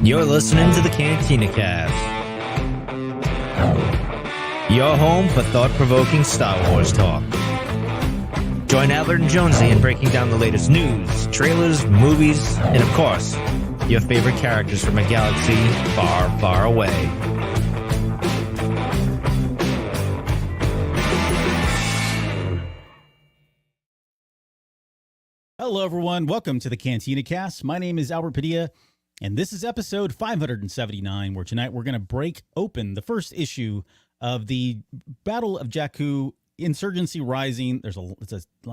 You're listening to the Cantina Cast, your home for thought-provoking Star Wars talk. Join Adler and Jonesy in breaking down the latest news, trailers, movies, and of course, your favorite characters from a galaxy far, far away. Hello, everyone. Welcome to the Cantina Cast. My name is Albert Padilla, and this is episode 579, where tonight we're going to break open the first issue of the Battle of Jakku, Insurgency Rising. It's a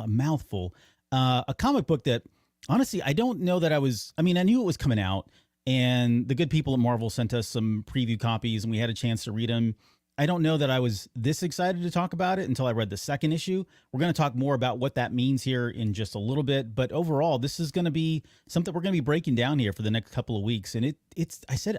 mouthful. A comic book that, honestly, I don't know that I knew it was coming out, and the good people at Marvel sent us some preview copies, and we had a chance to read them. I don't know that I was this excited to talk about it until I read the second issue. We're going to talk more about what that means here in just a little bit. But overall, this is going to be something we're going to be breaking down here for the next couple of weeks. And I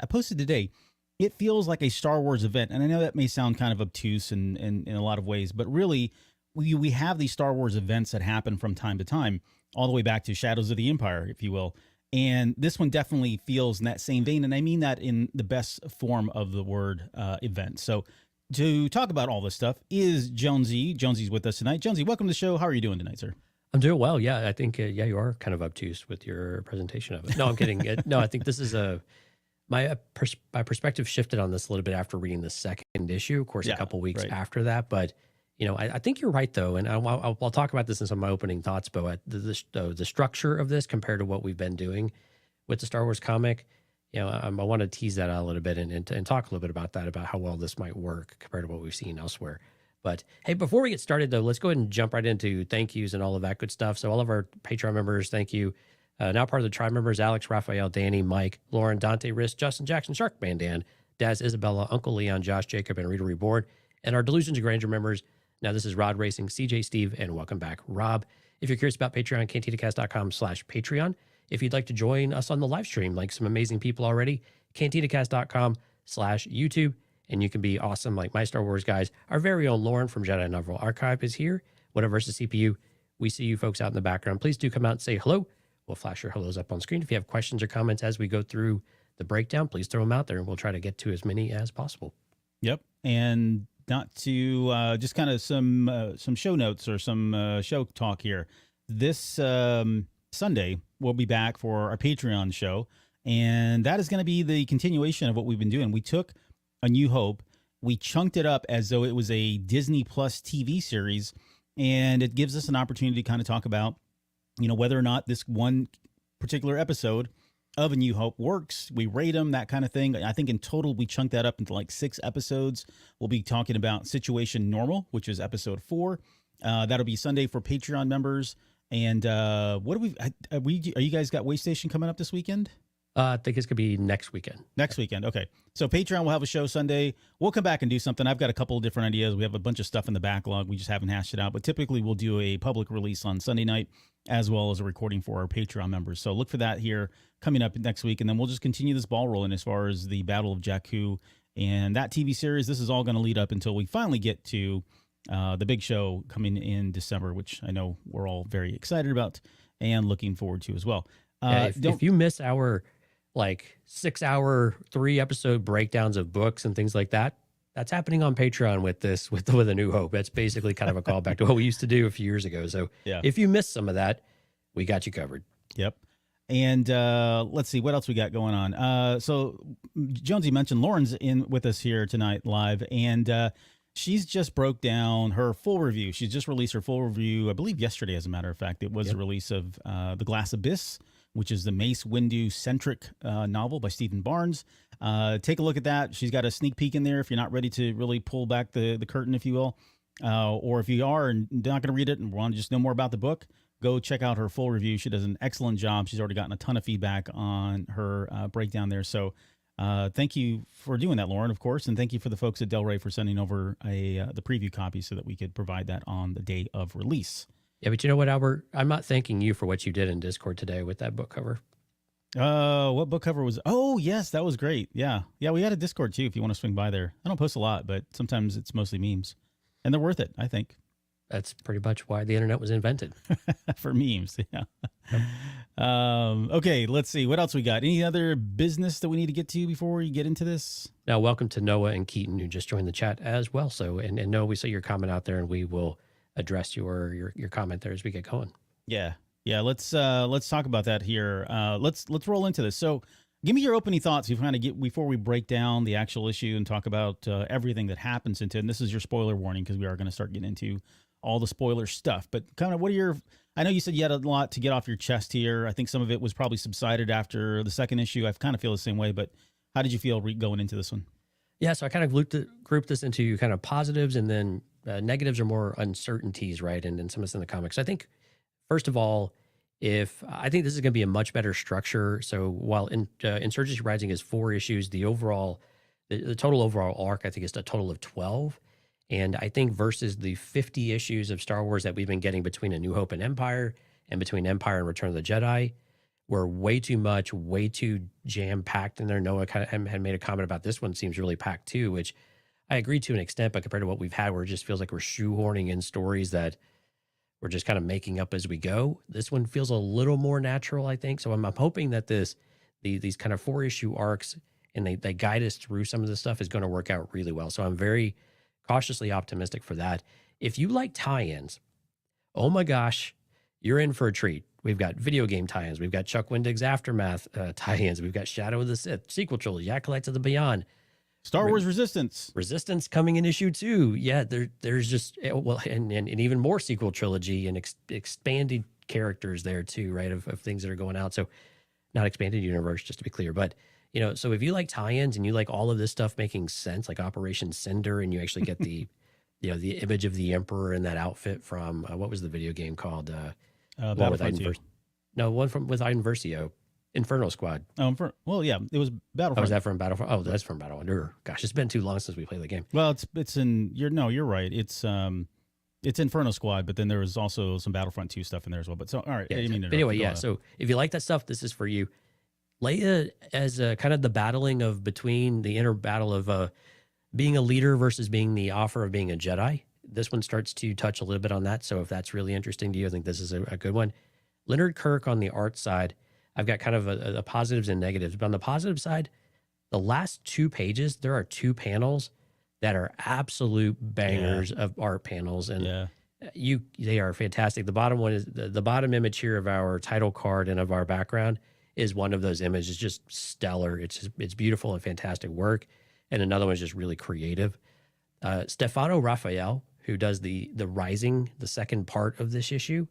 posted today, it feels like a Star Wars event. And I know that may sound kind of obtuse in a lot of ways, but really we have these Star Wars events that happen from time to time, all the way back to Shadows of the Empire, if you will. And this one definitely feels in that same vein. And I mean that in the best form of the word event. So to talk about all this stuff is Jonesy. Jonesy's with us tonight. Jonesy, welcome to the show. How are you doing tonight, sir? I'm doing well. Yeah, I think, you are kind of obtuse with your presentation of it. No, I'm kidding. No, I think this is my perspective shifted on this a little bit after reading the second issue, of course, a couple weeks after that. But, I think you're right, though. And I'll talk about this in some of my opening thoughts, but the structure of this compared to what we've been doing with the Star Wars comic, I want to tease that out a little bit and talk a little bit about that, about how well this might work compared to what we've seen elsewhere. But hey, before we get started, though, let's go ahead and jump right into thank yous and all of that good stuff. So all of our Patreon members, thank you. Now part of the tribe members, Alex, Raphael, Danny, Mike, Lauren, Dante, Riss, Justin, Jackson, Sharkman, Dan, Daz, Isabella, Uncle Leon, Josh, Jacob, and Rita Reborn. And our Delusions of Grandeur members. Now this is Rod Racing, CJ, Steve, and welcome back, Rob. If you're curious about Patreon, cantinacast.com/Patreon. If you'd like to join us on the live stream, like some amazing people already, cantinacast.com/YouTube. And you can be awesome like my Star Wars guys. Our very own Lauren from Jedi Novel Archive is here. Whatever versus CPU. We see you folks out in the background. Please do come out and say hello. We'll flash your hellos up on screen. If you have questions or comments as we go through the breakdown, please throw them out there and we'll try to get to as many as possible. Yep. And not to just kind of some show notes or some show talk here. This Sunday, we'll be back for our Patreon show, and that is going to be the continuation of what we've been doing. We took A New Hope, we chunked it up as though it was a Disney Plus TV series, and it gives us an opportunity to kind of talk about, whether or not this one particular episode of A New Hope works. We rate them, that kind of thing. I think in total, we chunked that up into like 6 episodes. We'll be talking about Situation Normal, which is episode 4. That'll be Sunday for Patreon members. And what do are you guys got Waystation coming up this weekend? I think it's going to be next weekend. Next weekend. Okay. So Patreon will have a show Sunday. We'll come back and do something. I've got a couple of different ideas. We have a bunch of stuff in the backlog. We just haven't hashed it out. But typically we'll do a public release on Sunday night as well as a recording for our Patreon members. So look for that here coming up next week. And then we'll just continue this ball rolling as far as the Battle of Jakku and that TV series. This is all going to lead up until we finally get to the big show coming in December, which I know we're all very excited about and looking forward to as well. If you miss our 6-hour, 3-episode breakdowns of books and things like that, that's happening on Patreon with A New Hope. That's basically kind of a callback to what we used to do a few years ago. So if you missed some of that, we got you covered. Yep. And let's see what else we got going on. So Jonesy mentioned Lauren's in with us here tonight live, and she's just broke down her full review. She's just released her full review, I believe yesterday, as a matter of fact. It was the release of The Glass Abyss, which is the Mace Windu-centric novel by Stephen Barnes. Take a look at that. She's got a sneak peek in there if you're not ready to really pull back the curtain, if you will. Or if you are and not going to read it and want to just know more about the book, go check out her full review. She does an excellent job. She's already gotten a ton of feedback on her breakdown there. So thank you for doing that, Lauren, of course, and thank you for the folks at Del Rey for sending over the preview copy so that we could provide that on the day of release. Yeah, but you know what, Albert? I'm not thanking you for what you did in Discord today with that book cover. What book cover was? Oh, yes, that was great. Yeah, we had a Discord too if you want to swing by there. I don't post a lot, but sometimes it's mostly memes, and they're worth it, I think. That's pretty much why the internet was invented. For memes. Yeah. Okay, let's see. What else we got? Any other business that we need to get to before we get into this? Now, welcome to Noah and Keaton, who just joined the chat as well. So, and Noah, we saw your comment out there, and we will address your comment there as we get going. Yeah. Let's talk about that here. Let's roll into this. So, give me your opening thoughts before we break down the actual issue and talk about everything that happens into it. And this is your spoiler warning, because we are going to start getting into all the spoiler stuff. But kind of, I know you said you had a lot to get off your chest here. I think some of it was probably subsided after the second issue. I kind of feel the same way, but how did you feel going into this one? Yeah, so I kind of grouped this into kind of positives, and then negatives are more uncertainties, right? And some of this in the comics. I think, first of all, I think this is going to be a much better structure. So while Insurgency Rising is 4 issues, the total overall arc, I think, is a total of 12. And I think versus the 50 issues of Star Wars that we've been getting between A New Hope and Empire, and between Empire and Return of the Jedi, were way too much, way too jam-packed in there. Noah kind of had made a comment about this one seems really packed too, which I agree to an extent, but compared to what we've had, where it just feels like we're shoehorning in stories that we're just kind of making up as we go, this one feels a little more natural, I think. So I'm hoping that these kind of 4-issue arcs, and they guide us through some of this stuff, is going to work out really well. So I'm very cautiously optimistic for that. If you like tie-ins, oh my gosh, you're in for a treat. We've got video game tie-ins. We've got Chuck Wendig's Aftermath tie-ins. We've got Shadow of the Sith, sequel trilogy, Acolytes of the Beyond. Star Wars Resistance. Resistance coming in issue 2. Yeah, there's just, well, and even more sequel trilogy and expanded characters there too, right, of things that are going out. So not expanded universe, just to be clear, but so if you like tie-ins and you like all of this stuff making sense, like Operation Cinder, and you actually get the the image of the Emperor in that outfit from what was the video game called? Battlefront 2. No, one with Iden Versio, Inferno Squad. Well, yeah, it was Battlefront. Oh, was that from Battlefront? Oh, that's from Battle of Endor. Gosh, it's been too long since we played the game. Well, you're right. It's Inferno Squad, but then there was also some Battlefront 2 stuff in there as well. But so, all right. Yeah, but anyway, yeah. So if you like that stuff, this is for you. Leia as kind of the battling of between the inner battle of being a leader versus being the offer of being a Jedi. This one starts to touch a little bit on that. So if that's really interesting to you, I think this is a good one. Leonard Kirk on the art side, I've got kind of a positives and negatives. But on the positive side, the last 2 pages, there are 2 panels that are absolute bangers of art panels. And they are fantastic. The bottom one is the bottom image here of our title card and of our background is one of those images, just stellar. It's beautiful and fantastic work. And another one is just really creative. Stefano Raphael, who does the Rising, the second part of this issue,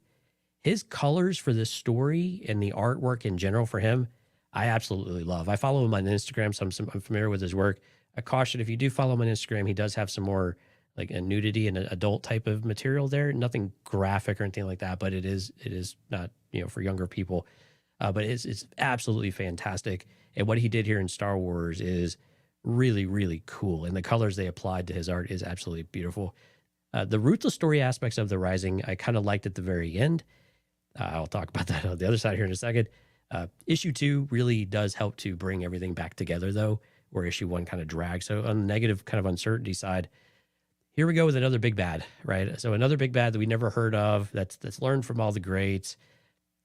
his colors for this story and the artwork in general for him, I absolutely love. I follow him on Instagram, so I'm familiar with his work. I caution, if you do follow him on Instagram, he does have some more like a nudity and an adult type of material there. Nothing graphic or anything like that, but it is not for younger people. But it's absolutely fantastic. And what he did here in Star Wars is really, really cool. And the colors they applied to his art is absolutely beautiful. The ruthless story aspects of The Rising, I kind of liked at the very end. I'll talk about that on the other side here in a second. Issue 2 really does help to bring everything back together, though, where issue 1 kind of drags. So on the negative kind of uncertainty side, here we go with another big bad, right? So another big bad that we never heard of, that's learned from all the greats.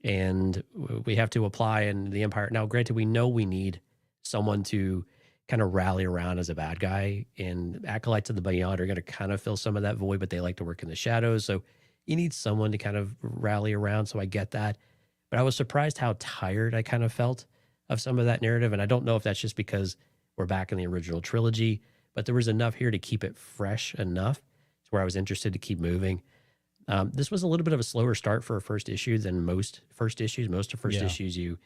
And we have to apply in the Empire. Now, granted, we know we need someone to kind of rally around as a bad guy, and Acolytes of the Beyond are going to kind of fill some of that void, but they like to work in the shadows. So you need someone to kind of rally around. So I get that. But I was surprised how tired I kind of felt of some of that narrative. And I don't know if that's just because we're back in the original trilogy, but there was enough here to keep it fresh enough to where I was interested to keep moving. This was a little bit of a slower start for a first issue than most first issues. Most of first issues, you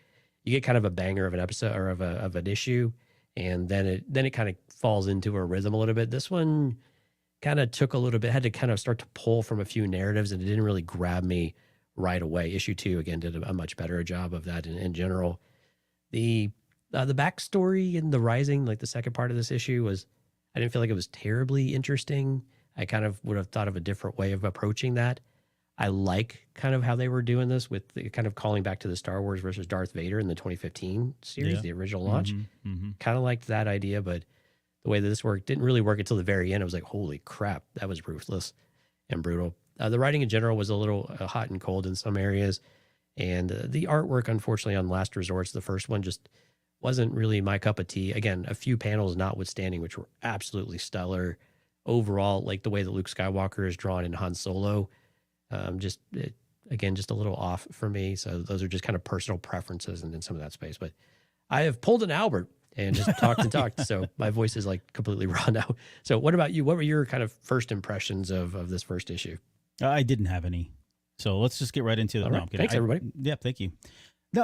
get kind of a banger of an episode or of an issue, and then it kind of falls into a rhythm a little bit. This one kind of took a little bit, had to kind of start to pull from a few narratives, and it didn't really grab me right away. Issue 2 again did a much better job of that in general. The backstory in The Rising, like the second part of this issue, I didn't feel like it was terribly interesting. I kind of would have thought of a different way of approaching that. I like kind of how they were doing this with the kind of calling back to the Star Wars versus Darth Vader in the 2015 series, the original launch. Kind of liked that idea, but the way that this worked didn't really work until the very end. I was like, holy crap, that was ruthless and brutal. The writing in general was a little hot and cold in some areas. And the artwork, unfortunately, on Last Resorts, the first one, just wasn't really my cup of tea. Again, a few panels notwithstanding, which were absolutely stellar. Overall, like the way that Luke Skywalker is drawn in Han Solo, again, just a little off for me. So those are just kind of personal preferences and in some of that space. But I have pulled an Albert and just talked and talked. So my voice is like completely raw now. So what about you? What were your kind of first impressions of this first issue? I didn't have any. So let's just get right into it. Right. No, thanks, everybody. Yeah, thank you. No,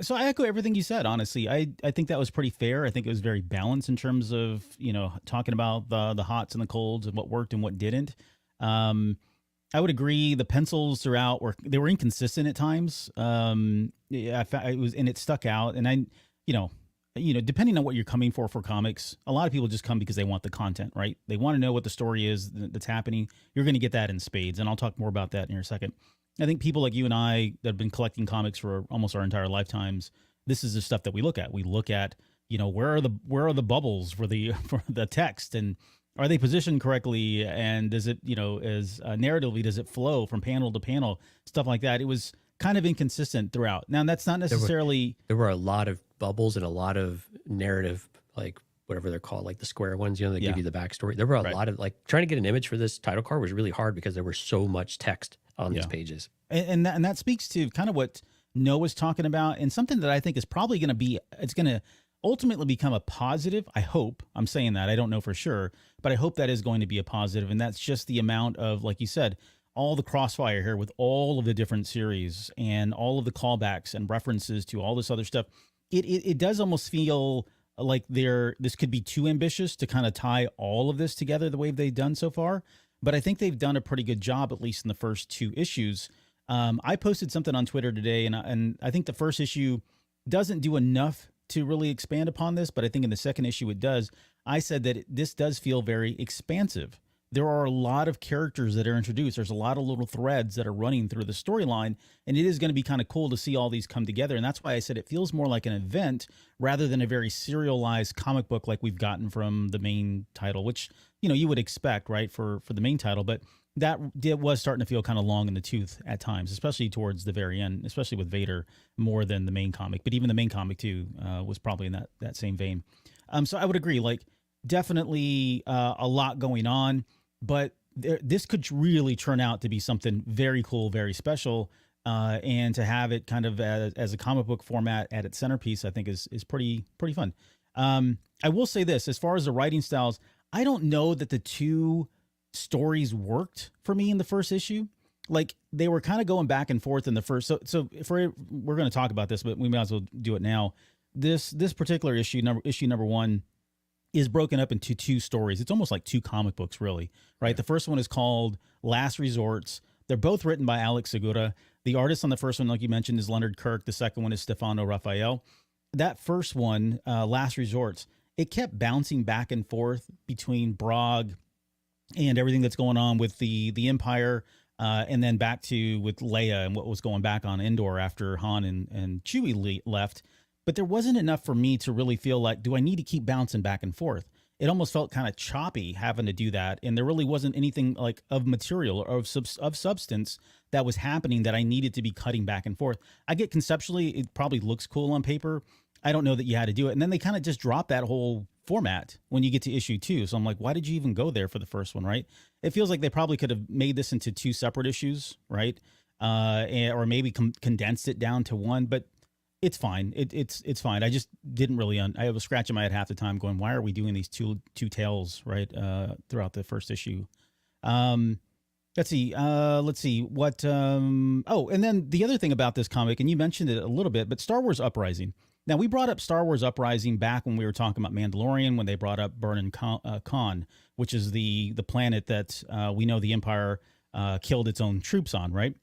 so I echo everything you said, honestly. I think that was pretty fair. I think it was very balanced in terms of, talking about the hots and the colds and what worked and what didn't. I would agree. The pencils throughout they were inconsistent at times. Yeah, it stuck out. And depending on what you're coming for comics, a lot of people just come because they want the content, right? They want to know what the story is that's happening. You're going to get that in spades. And I'll talk more about that in a second. I think people like you and I that have been collecting comics for almost our entire lifetimes, this is the stuff that we look at. We look at, where are the bubbles for the text, and are they positioned correctly? And does it, as narratively, does it flow from panel to panel? Stuff like that. It was kind of inconsistent throughout. Now, that's not necessarily... There were a lot of bubbles and a lot of narrative, like whatever they're called, like the square ones, they give you the backstory. There were a lot of, like, trying to get an image for this title card was really hard because there was so much text on these pages. And that speaks to kind of what Noah's talking about, and something that I think is probably going to ultimately become a positive. I hope. I'm saying that. I don't know for sure, but I hope that is going to be a positive. And that's just the amount of, like you said, all the crossfire here with all of the different series and all of the callbacks and references to all this other stuff. It does almost feel like this could be too ambitious to kind of tie all of this together the way they've done so far. But I think they've done a pretty good job, at least in the first two issues. I posted something on Twitter today, and I think the first issue doesn't do enough to really expand upon this, but I think in the second issue it does. I said that this does feel very expansive. There are a lot of characters that are introduced. There's a lot of little threads that are running through the storyline, and it is going to be kind of cool to see all these come together. And that's why I said it feels more like an event rather than a very serialized comic book like we've gotten from the main title, which, you would expect, right, for the main title. But it was starting to feel kind of long in the tooth at times, especially towards the very end, especially with Vader more than the main comic. But even the main comic, too, was probably in that same vein. So I would agree, like, definitely a lot going on. But this could really turn out to be something very cool, very special. And to have it kind of as a comic book format at its centerpiece, I think is pretty fun. I will say this, as far as the writing styles, I don't know that the two stories worked for me in the first issue. Like, they were kind of going back and forth in the first. So we're going to talk about this, but we might as well do it now. This particular issue number one is broken up into two stories. It's almost like two comic books, really, right? The first one is called Last Resorts. They're both written by Alex Segura. The artist on the first one, like you mentioned, is Leonard Kirk. The second one is Stefano Raphael. That first one, Last Resorts, it kept bouncing back and forth between Brog and everything that's going on with the Empire, and then back to with Leia and what was going back on Endor after Han and Chewie left. But there wasn't enough for me to really feel like, do I need to keep bouncing back and forth? It almost felt kind of choppy having to do that. And there really wasn't anything like of material or of substance that was happening that I needed to be cutting back and forth. I get conceptually, it probably looks cool on paper. I don't know that you had to do it. And then they kind of just dropped that whole format when you get to issue 2. So I'm like, why did you even go there for the first one, right? It feels like they probably could have made this into 2 separate issues, right? Or maybe condensed it down to 1, but it's fine. It's fine. I just didn't really. I was scratching my head half the time, going, "Why are we doing these two tales right throughout the first issue?" Let's see. What? Oh, and then the other thing about this comic, and you mentioned it a little bit, but Star Wars Uprising. Now, we brought up Star Wars Uprising back when we were talking about Mandalorian, when they brought up Burnin Khan, which is the planet that we know the Empire killed its own troops on, right?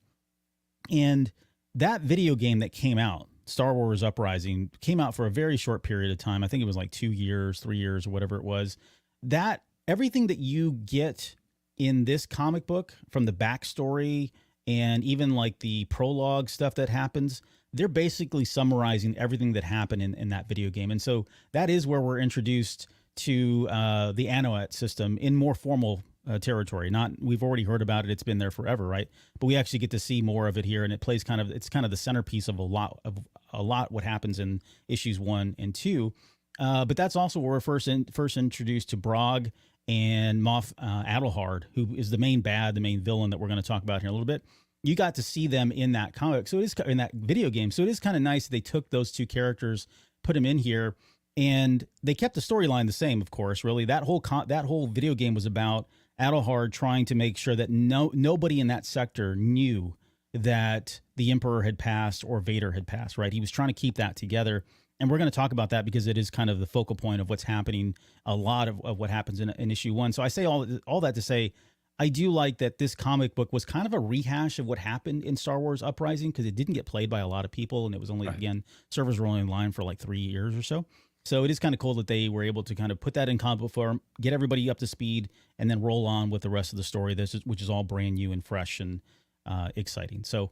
And that video game that came out, Star Wars Uprising, came out for a very short period of time. I think it was like 2 years, 3 years, or whatever it was. That everything that you get in this comic book, from the backstory and even like the prologue stuff that happens, they're basically summarizing everything that happened in that video game. And so that is where we're introduced to the Anoat system in more formal territory. We've already heard about it; it's been there forever, right? But we actually get to see more of it here, and it plays it's kind of the centerpiece of a lot what happens in issues 1 and 2. But that's also where we're first introduced to Brog and Moff Adelhard, who is the main villain that we're going to talk about here in a little bit. You got to see them in that comic, so it is in that video game. So it is kind of nice that they took those two characters, put them in here, and they kept the storyline the same. Of course, really, that whole video game was about Adelhard trying to make sure that nobody in that sector knew that the Emperor had passed or Vader had passed. Right? He was trying to keep that together. And we're going to talk about that because it is kind of the focal point of what's happening, a lot of what happens in issue 1. So I say all that to say, I do like that this comic book was kind of a rehash of what happened in Star Wars Uprising, because it didn't get played by a lot of people. And it was only, again, servers were only in line for like 3 years or so. So it is kind of cool that they were able to kind of put that in comic book form, get everybody up to speed, and then roll on with the rest of the story, which is all brand new and fresh and exciting. So,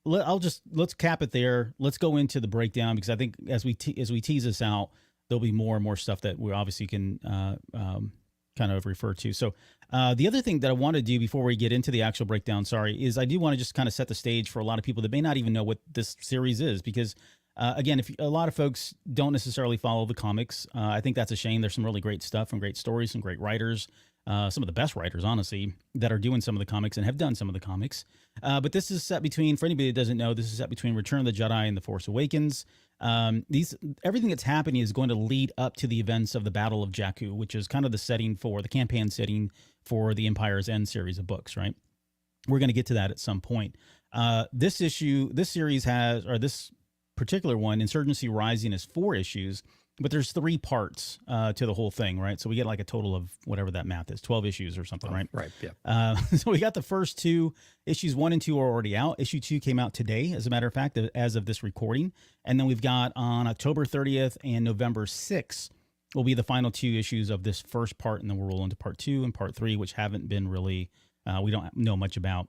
let's cap it there. Let's go into the breakdown, because I think as we tease this out, there'll be more and more stuff that we obviously can kind of refer to. So the other thing that I want to do before we get into the actual breakdown, is I do want to just kind of set the stage for a lot of people that may not even know what this series is, because again, if a lot of folks don't necessarily follow the comics, I think that's a shame. There's some really great stuff and great stories, some great writers. Some of the best writers, honestly, that are doing some of the comics and have done some of the comics. But this is set between, for anybody that doesn't know, this is set between Return of the Jedi and The Force Awakens. Everything that's happening is going to lead up to the events of the Battle of Jakku, which is kind of the campaign setting for the Empire's End series of books, right? We're going to get to that at some point. This particular one, Insurgency Rising, is 4 issues. But there's 3 parts to the whole thing, right? So we get like a total of whatever that math is, 12 issues or something, right? Right, yeah. So we got the first 2 issues. 1 and 2 are already out. Issue 2 came out today, as a matter of fact, as of this recording. And then we've got on October 30th and November 6th will be the final 2 issues of this first part, and then we'll roll into part 2 and part 3, which haven't been really, we don't know much about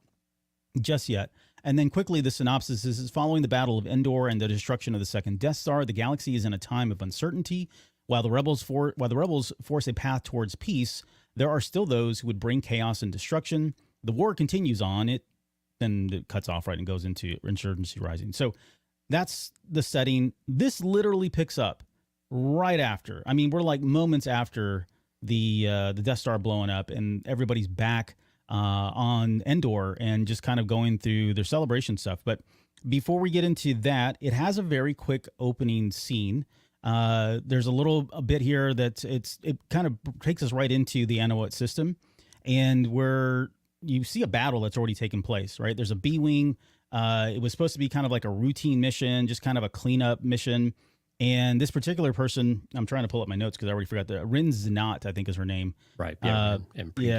just yet. And then quickly, the synopsis is following the Battle of Endor and the destruction of the second Death Star, the galaxy is in a time of uncertainty. While the rebels force a path towards peace, there are still those who would bring chaos and destruction. The war continues on. Then it cuts off right and goes into Insurgency Rising. So that's the setting. This literally picks up right after. I mean, we're like moments after the Death Star blowing up, and everybody's back on Endor and just kind of going through their celebration stuff. But before we get into that, it has a very quick opening scene. There's a bit here that it kind of takes us right into the Anawat system, and where you see a battle that's already taken place, right? There's a B-Wing. It was supposed to be kind of like a routine mission, just kind of a cleanup mission. And this particular person, I'm trying to pull up my notes because I already forgot. Rin Znat, I think, is her name. Right. Yeah.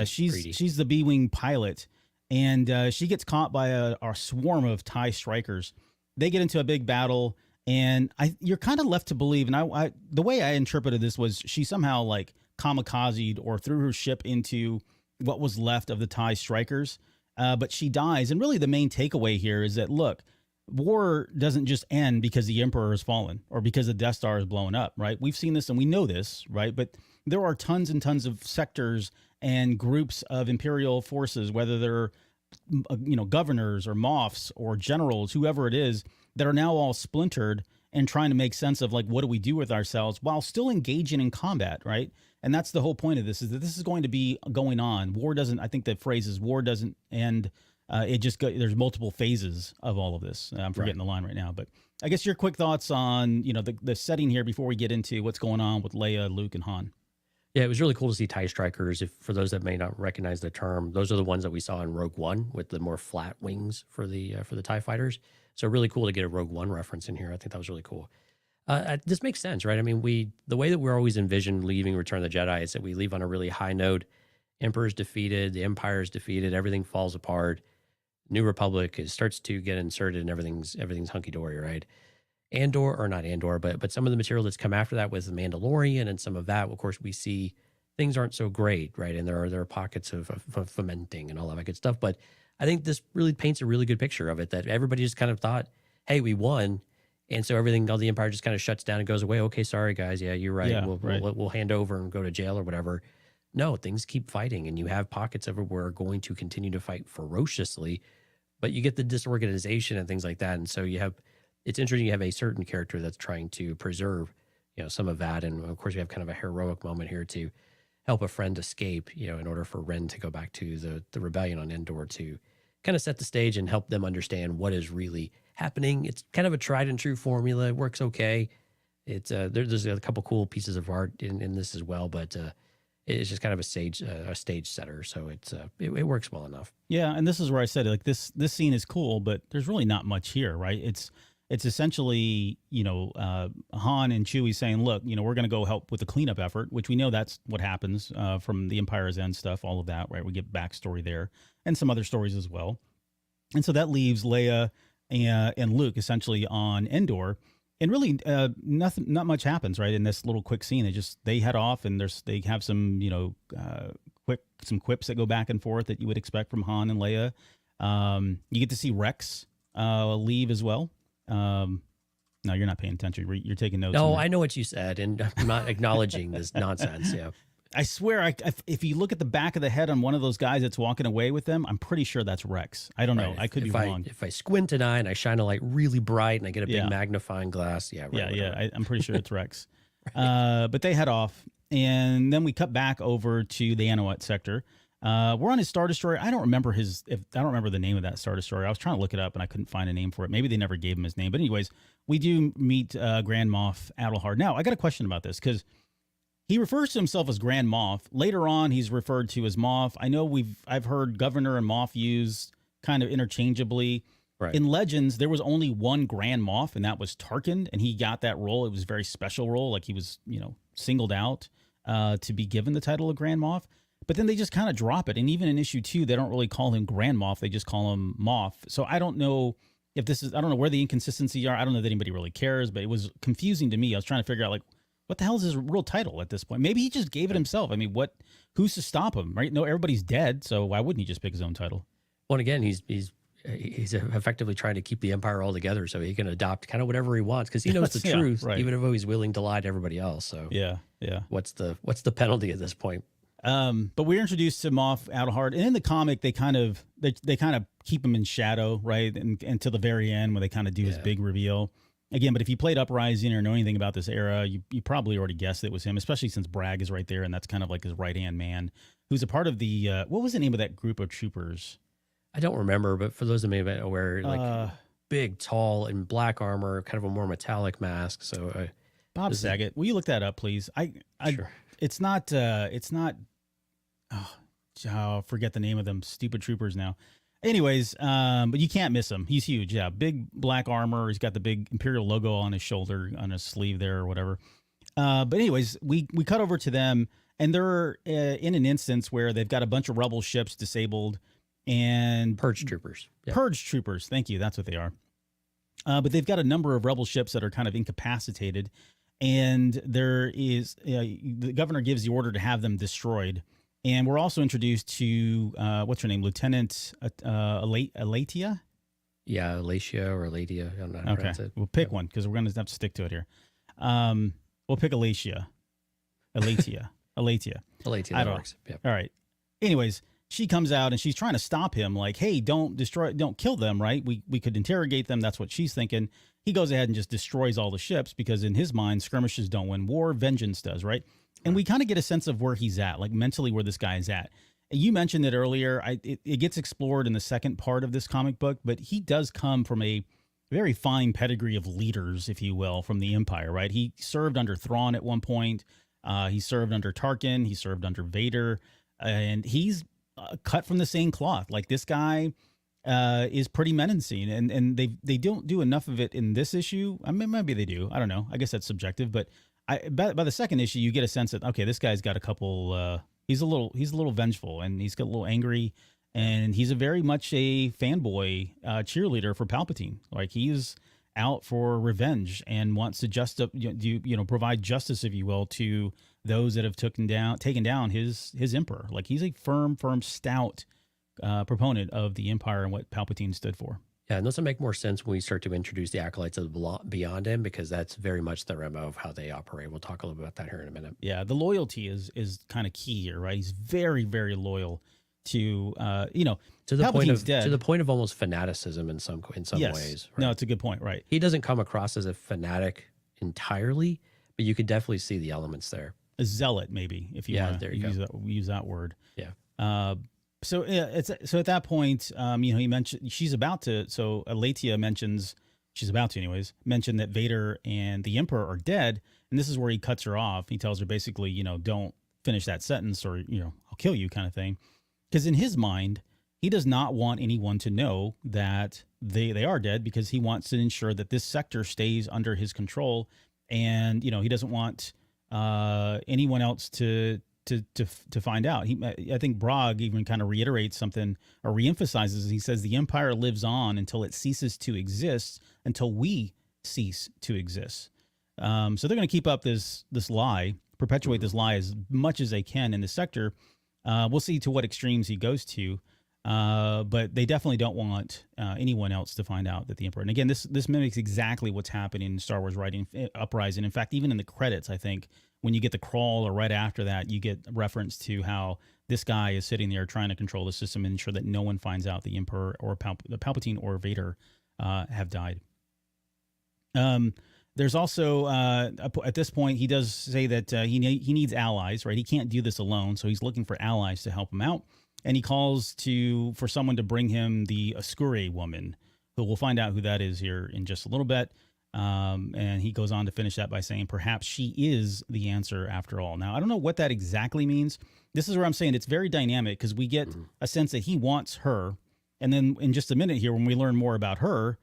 She's the B-Wing pilot, and she gets caught by a swarm of TIE strikers. They get into a big battle, and you're kind of left to believe. And the way I interpreted this was she somehow like kamikazed or threw her ship into what was left of the TIE strikers, but she dies. And really, the main takeaway here is that look. War doesn't just end because the Emperor has fallen or because the Death Star is blowing up, right? We've seen this and we know this, right? But there are tons and tons of sectors and groups of Imperial forces, whether they're, governors or moffs or generals, whoever it is, that are now all splintered and trying to make sense of like, what do we do with ourselves while still engaging in combat, right? And that's the whole point of this, is that this is going to be going on. War doesn't, I think the phrase is war doesn't end. There's multiple phases of all of this. I'm forgetting the line right now, but I guess your quick thoughts on, the setting here before we get into what's going on with Leia, Luke, and Han. Yeah, it was really cool to see TIE strikers. For those that may not recognize the term, those are the ones that we saw in Rogue One with the more flat wings for the TIE fighters. So really cool to get a Rogue One reference in here. I think that was really cool. This makes sense, right? I mean, the way that we're always envisioned leaving Return of the Jedi is that we leave on a really high note. Emperor's defeated, the Empire's defeated, everything falls apart. New Republic starts to get inserted and everything's hunky-dory, right? Not Andor, but some of the material that's come after that with the Mandalorian and some of that, of course, we see things aren't so great, right? And there are pockets of fomenting and all that good stuff. But I think this really paints a really good picture of it, that everybody just kind of thought, hey, we won. And so all the Empire just kind of shuts down and goes away. Okay, sorry, guys. Yeah, you're right. We'll hand over and go to jail or whatever. no, things keep fighting, and you have pockets of it where are going to continue to fight ferociously, but you get the disorganization and things like that. And so it's interesting. You have a certain character that's trying to preserve, some of that. And of course, we have kind of a heroic moment here to help a friend escape, in order for Ren to go back to the rebellion on Endor to kind of set the stage and help them understand what is really happening. It's kind of a tried and true formula. It works okay. It's there's a couple cool pieces of art in this as well, but it's just kind of a stage setter. So it works well enough. Yeah, and this is where I said like this scene is cool, but there's really not much here, right? It's essentially, Han and Chewie saying, look, we're going to go help with the cleanup effort, which we know that's what happens from the Empire's End stuff, all of that, right? We get backstory there and some other stories as well. And so that leaves Leia and Luke essentially on Endor. And really, not much happens, right? In this little quick scene, they head off, and they have some, some quips that go back and forth that you would expect from Han and Leia. You get to see Rex leave as well. No, you're not paying attention. You're taking notes. No, I know what you said, and I'm not acknowledging this nonsense. Yeah. I swear, if you look at the back of the head on one of those guys that's walking away with them, I'm pretty sure that's Rex. I don't know. I could be wrong. If I squint an eye and I shine a light really bright and I get a big magnifying glass, I'm pretty sure it's Rex. Right. But they head off, and then we cut back over to the Anowat sector. We're on his Star Destroyer. I don't remember the name of that Star Destroyer. I was trying to look it up and I couldn't find a name for it. Maybe they never gave him his name. But anyways, we do meet Grand Moff Adelhard. Now, I got a question about this because he refers to himself as Grand Moff. Later on, he's referred to as Moff. I know I've heard Governor and Moff used kind of interchangeably. Right. In Legends, there was only one Grand Moff, and that was Tarkin, and he got that role. It was a very special role, like he was, singled out to be given the title of Grand Moff. But then they just kind of drop it, and even in issue 2, they don't really call him Grand Moff; they just call him Moff. So I don't know if I don't know where the inconsistencies are. I don't know that anybody really cares, but it was confusing to me. I was trying to figure out what the hell is his real title at this point? Maybe he just gave it himself. I mean, who's to stop him, right? No, everybody's dead, so why wouldn't he just pick his own title? Well, again, he's effectively trying to keep the Empire all together so he can adopt kind of whatever he wants because he knows the truth, right. Even if he's willing to lie to everybody else. So yeah. What's the penalty at this point? But we're introduced to Moff Adelhard, and in the comic, they kind of keep him in shadow, right? And until the very end, when they kind of do his big reveal. Again, but if you played Uprising or know anything about this era, you probably already guessed it was him, especially since Bragg is right there, and that's kind of like his right-hand man, who's a part of the, what was the name of that group of troopers? I don't remember, but for those that may be aware, big, tall, in black armor, kind of a more metallic mask. So, Bob Saget, will you look that up, please? Sure. It's not, forget the name of them stupid troopers now. Anyways, but you can't miss him. He's huge. Yeah, big black armor. He's got the big Imperial logo on his shoulder, on his sleeve there or whatever. But anyways, we cut over to them, and they're in an instance where they've got a bunch of rebel ships disabled and purge troopers. Yep. Purge troopers. Thank you. That's what they are. But they've got a number of rebel ships that are kind of incapacitated, and there is the governor gives the order to have them destroyed. And we're also introduced to, what's her name? Lieutenant Alatia? Yeah, Alatia or Alatia. I don't know how to pronounce it. We'll pick one because we're going to have to stick to it here. We'll pick Alatia. Alatia. That works. Yep. All right. Anyways, she comes out and she's trying to stop him like, hey, don't kill them, right? We could interrogate them. That's what she's thinking. He goes ahead and just destroys all the ships because in his mind, skirmishes don't win war. Vengeance does, right? And we kind of get a sense of where he's at, like mentally where this guy is at. And you mentioned it earlier. It gets explored in the second part of this comic book, but he does come from a very fine pedigree of leaders, if you will, from the Empire, right? He served under Thrawn at one point. He served under Tarkin. He served under Vader. And he's cut from the same cloth. Like this guy is pretty menacing. And they don't do enough of it in this issue. I mean, maybe they do. I don't know. I guess that's subjective, but by the second issue, you get a sense that, okay, this guy's got a couple, he's a little vengeful and he's got a little angry and he's very much a fanboy cheerleader for Palpatine. Like he's out for revenge and wants to provide justice, if you will, to those that have taken down his emperor. Like he's a firm, stout proponent of the Empire and what Palpatine stood for. Yeah, and this will make more sense when we start to introduce the acolytes of the beyond him, because that's very much the MO of how they operate. We'll talk a little bit about that here in a minute. Yeah, the loyalty is kind of key here, right? He's very, very loyal to to the Palpatine's point of almost fanaticism in some yes. ways. Right? No, it's a good point, right? He doesn't come across as a fanatic entirely, but you could definitely see the elements there. A zealot, maybe, if you want to use that word. Yeah. So at that point, he mentioned she's about to. So Aletia mentions she's about to, anyways, mention that Vader and the Emperor are dead, and this is where he cuts her off. He tells her basically, don't finish that sentence, or I'll kill you, kind of thing. Because in his mind, he does not want anyone to know that they are dead, because he wants to ensure that this sector stays under his control, and he doesn't want anyone else to find out. I think Brog even kind of reiterates something, or reemphasizes. He says the Empire lives on until it ceases to exist, until we cease to exist. So they're going to keep up this lie, perpetuate this lie as much as they can in the sector. We'll see to what extremes he goes to, but they definitely don't want anyone else to find out that the Emperor. And again, this mimics exactly what's happening in Star Wars writing Uprising. In fact, even in the credits, I think when you get the crawl, or right after that, you get reference to how this guy is sitting there trying to control the system and ensure that no one finds out the Emperor or Palpatine or Vader have died. There's also at this point, he does say that he needs allies, right? He can't do this alone, so he's looking for allies to help him out, and he calls for someone to bring him the Oscure woman, who we'll find out who that is here in just a little bit. And he goes on to finish that by saying, perhaps she is the answer after all. Now, I don't know what that exactly means. This is where I'm saying it's very dynamic, because we get a sense that he wants her, and then in just a minute here, when we learn more about her,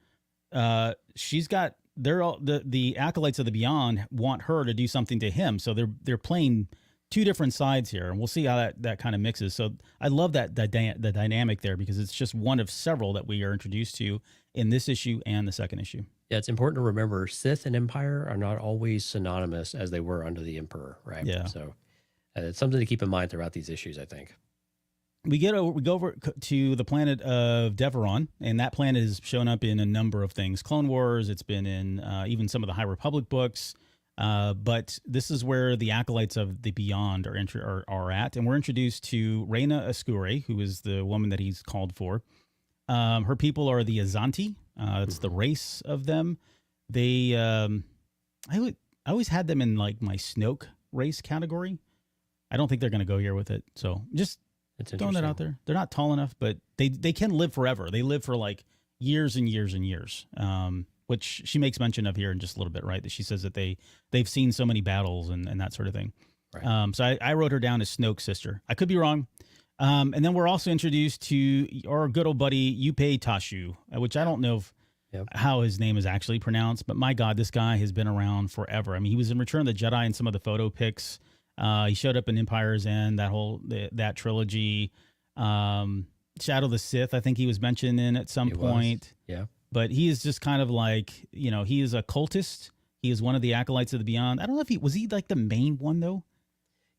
she's got. They're all the acolytes of the Beyond want her to do something to him, so they're playing two different sides here, and we'll see how that kind of mixes. So I love the dynamic there, because it's just one of several that we are introduced to in this issue and the second issue. Yeah, it's important to remember Sith and Empire are not always synonymous as they were under the Emperor, right? Yeah. So it's something to keep in mind throughout these issues, I think. We go over to the planet of Deveron, and that planet has shown up in a number of things. Clone Wars, it's been in even some of the High Republic books, but this is where the acolytes of the Beyond are at, and we're introduced to Reyna Oscure, who is the woman that he's called for. Her people are the Azanti. It's the race of them. They, I always had them in like my Snoke race category. I don't think they're going to go here with it. So just throwing that out there. They're not tall enough, but they can live forever. They live for like years and years and years, which she makes mention of here in just a little bit, right? That she says that they've seen so many battles and that sort of thing. Right. So I wrote her down as Snoke's sister. I could be wrong. And then we're also introduced to our good old buddy Yuppei Tashu, which I don't know how his name is actually pronounced, but my God, this guy has been around forever. I mean, he was in Return of the Jedi in some of the photo pics. He showed up in Empire's End, that trilogy. Shadow of the Sith, I think he was mentioned in at some point. Yeah. But he is just kind of like, he is a cultist. He is one of the acolytes of the Beyond. I don't know if was he like the main one though?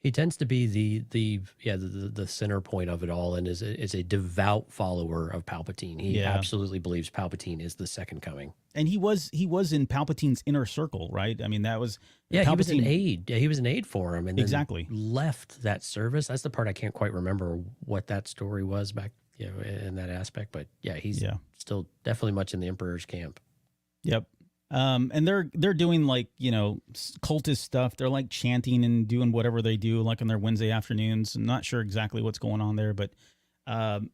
He tends to be the center point of it all, and is a devout follower of Palpatine. He absolutely believes Palpatine is the second coming. And he was in Palpatine's inner circle, right? I mean, that was Palpatine, he was an aid. Yeah, he was an aid for him, and then exactly left that service. That's the part I can't quite remember what that story was back, in that aspect. But yeah, he's still definitely much in the Emperor's camp. Yep. And they're doing like, cultist stuff. They're like chanting and doing whatever they do, like on their Wednesday afternoons. I'm not sure exactly what's going on there, but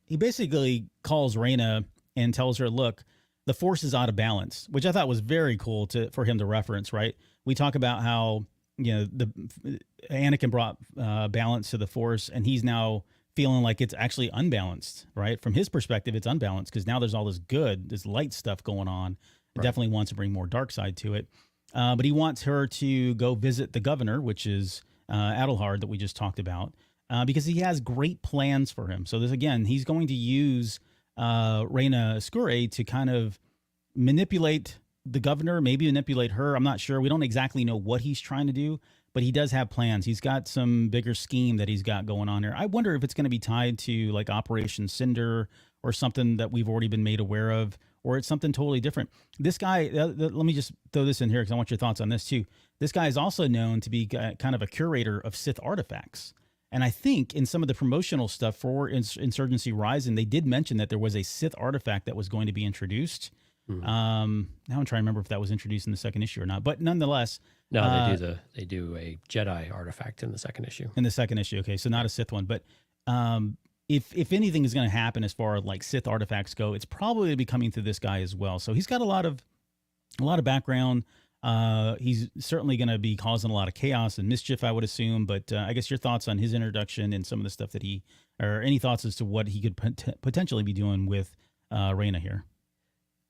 he basically calls Reyna and tells her, look, the Force is out of balance, which I thought was very cool for him to reference, right? We talk about how, Anakin brought balance to the Force, and he's now feeling like it's actually unbalanced, right? From his perspective, it's unbalanced because now there's all this light stuff going on. Right. Definitely wants to bring more dark side to it. But he wants her to go visit the governor, which is Adelhard that we just talked about, because he has great plans for him. So he's going to use Reyna Oscure to kind of manipulate the governor, maybe manipulate her. I'm not sure. We don't exactly know what he's trying to do, but he does have plans. He's got some bigger scheme that he's got going on here. I wonder if it's going to be tied to like Operation Cinder or something that we've already been made aware of, or it's something totally different. This guy, let me just throw this in here because I want your thoughts on this too. This guy is also known to be kind of a curator of Sith artifacts. And I think in some of the promotional stuff for Insurgency Rising, they did mention that there was a Sith artifact that was going to be introduced. Now I'm trying to remember if that was introduced in the second issue or not. But nonetheless, no, they do a Jedi artifact in the second issue. In the second issue, okay, so not a Sith one. But if anything is going to happen as far as like Sith artifacts go, it's probably going to be coming through this guy as well. So he's got a lot of background. He's certainly going to be causing a lot of chaos and mischief, I would assume. But I guess your thoughts on his introduction and some of the stuff that or any thoughts as to what he could potentially be doing with Reyna here.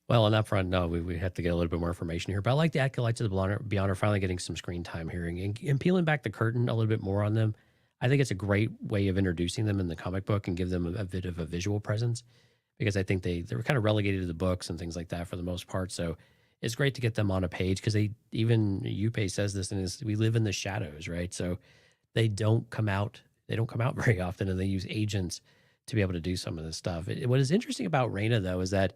Well, on that front, no, we have to get a little bit more information here. But I like the Acolytes of the Beyond are finally getting some screen time here and peeling back the curtain a little bit more on them. I think it's a great way of introducing them in the comic book and give them a bit of a visual presence, because I think they were kind of relegated to the books and things like that for the most part. So it's great to get them on a page, because even Yuppie says this in his, we live in the shadows, right? So they don't come out very often, and they use agents to be able to do some of this stuff. What is interesting about Reyna, though, is that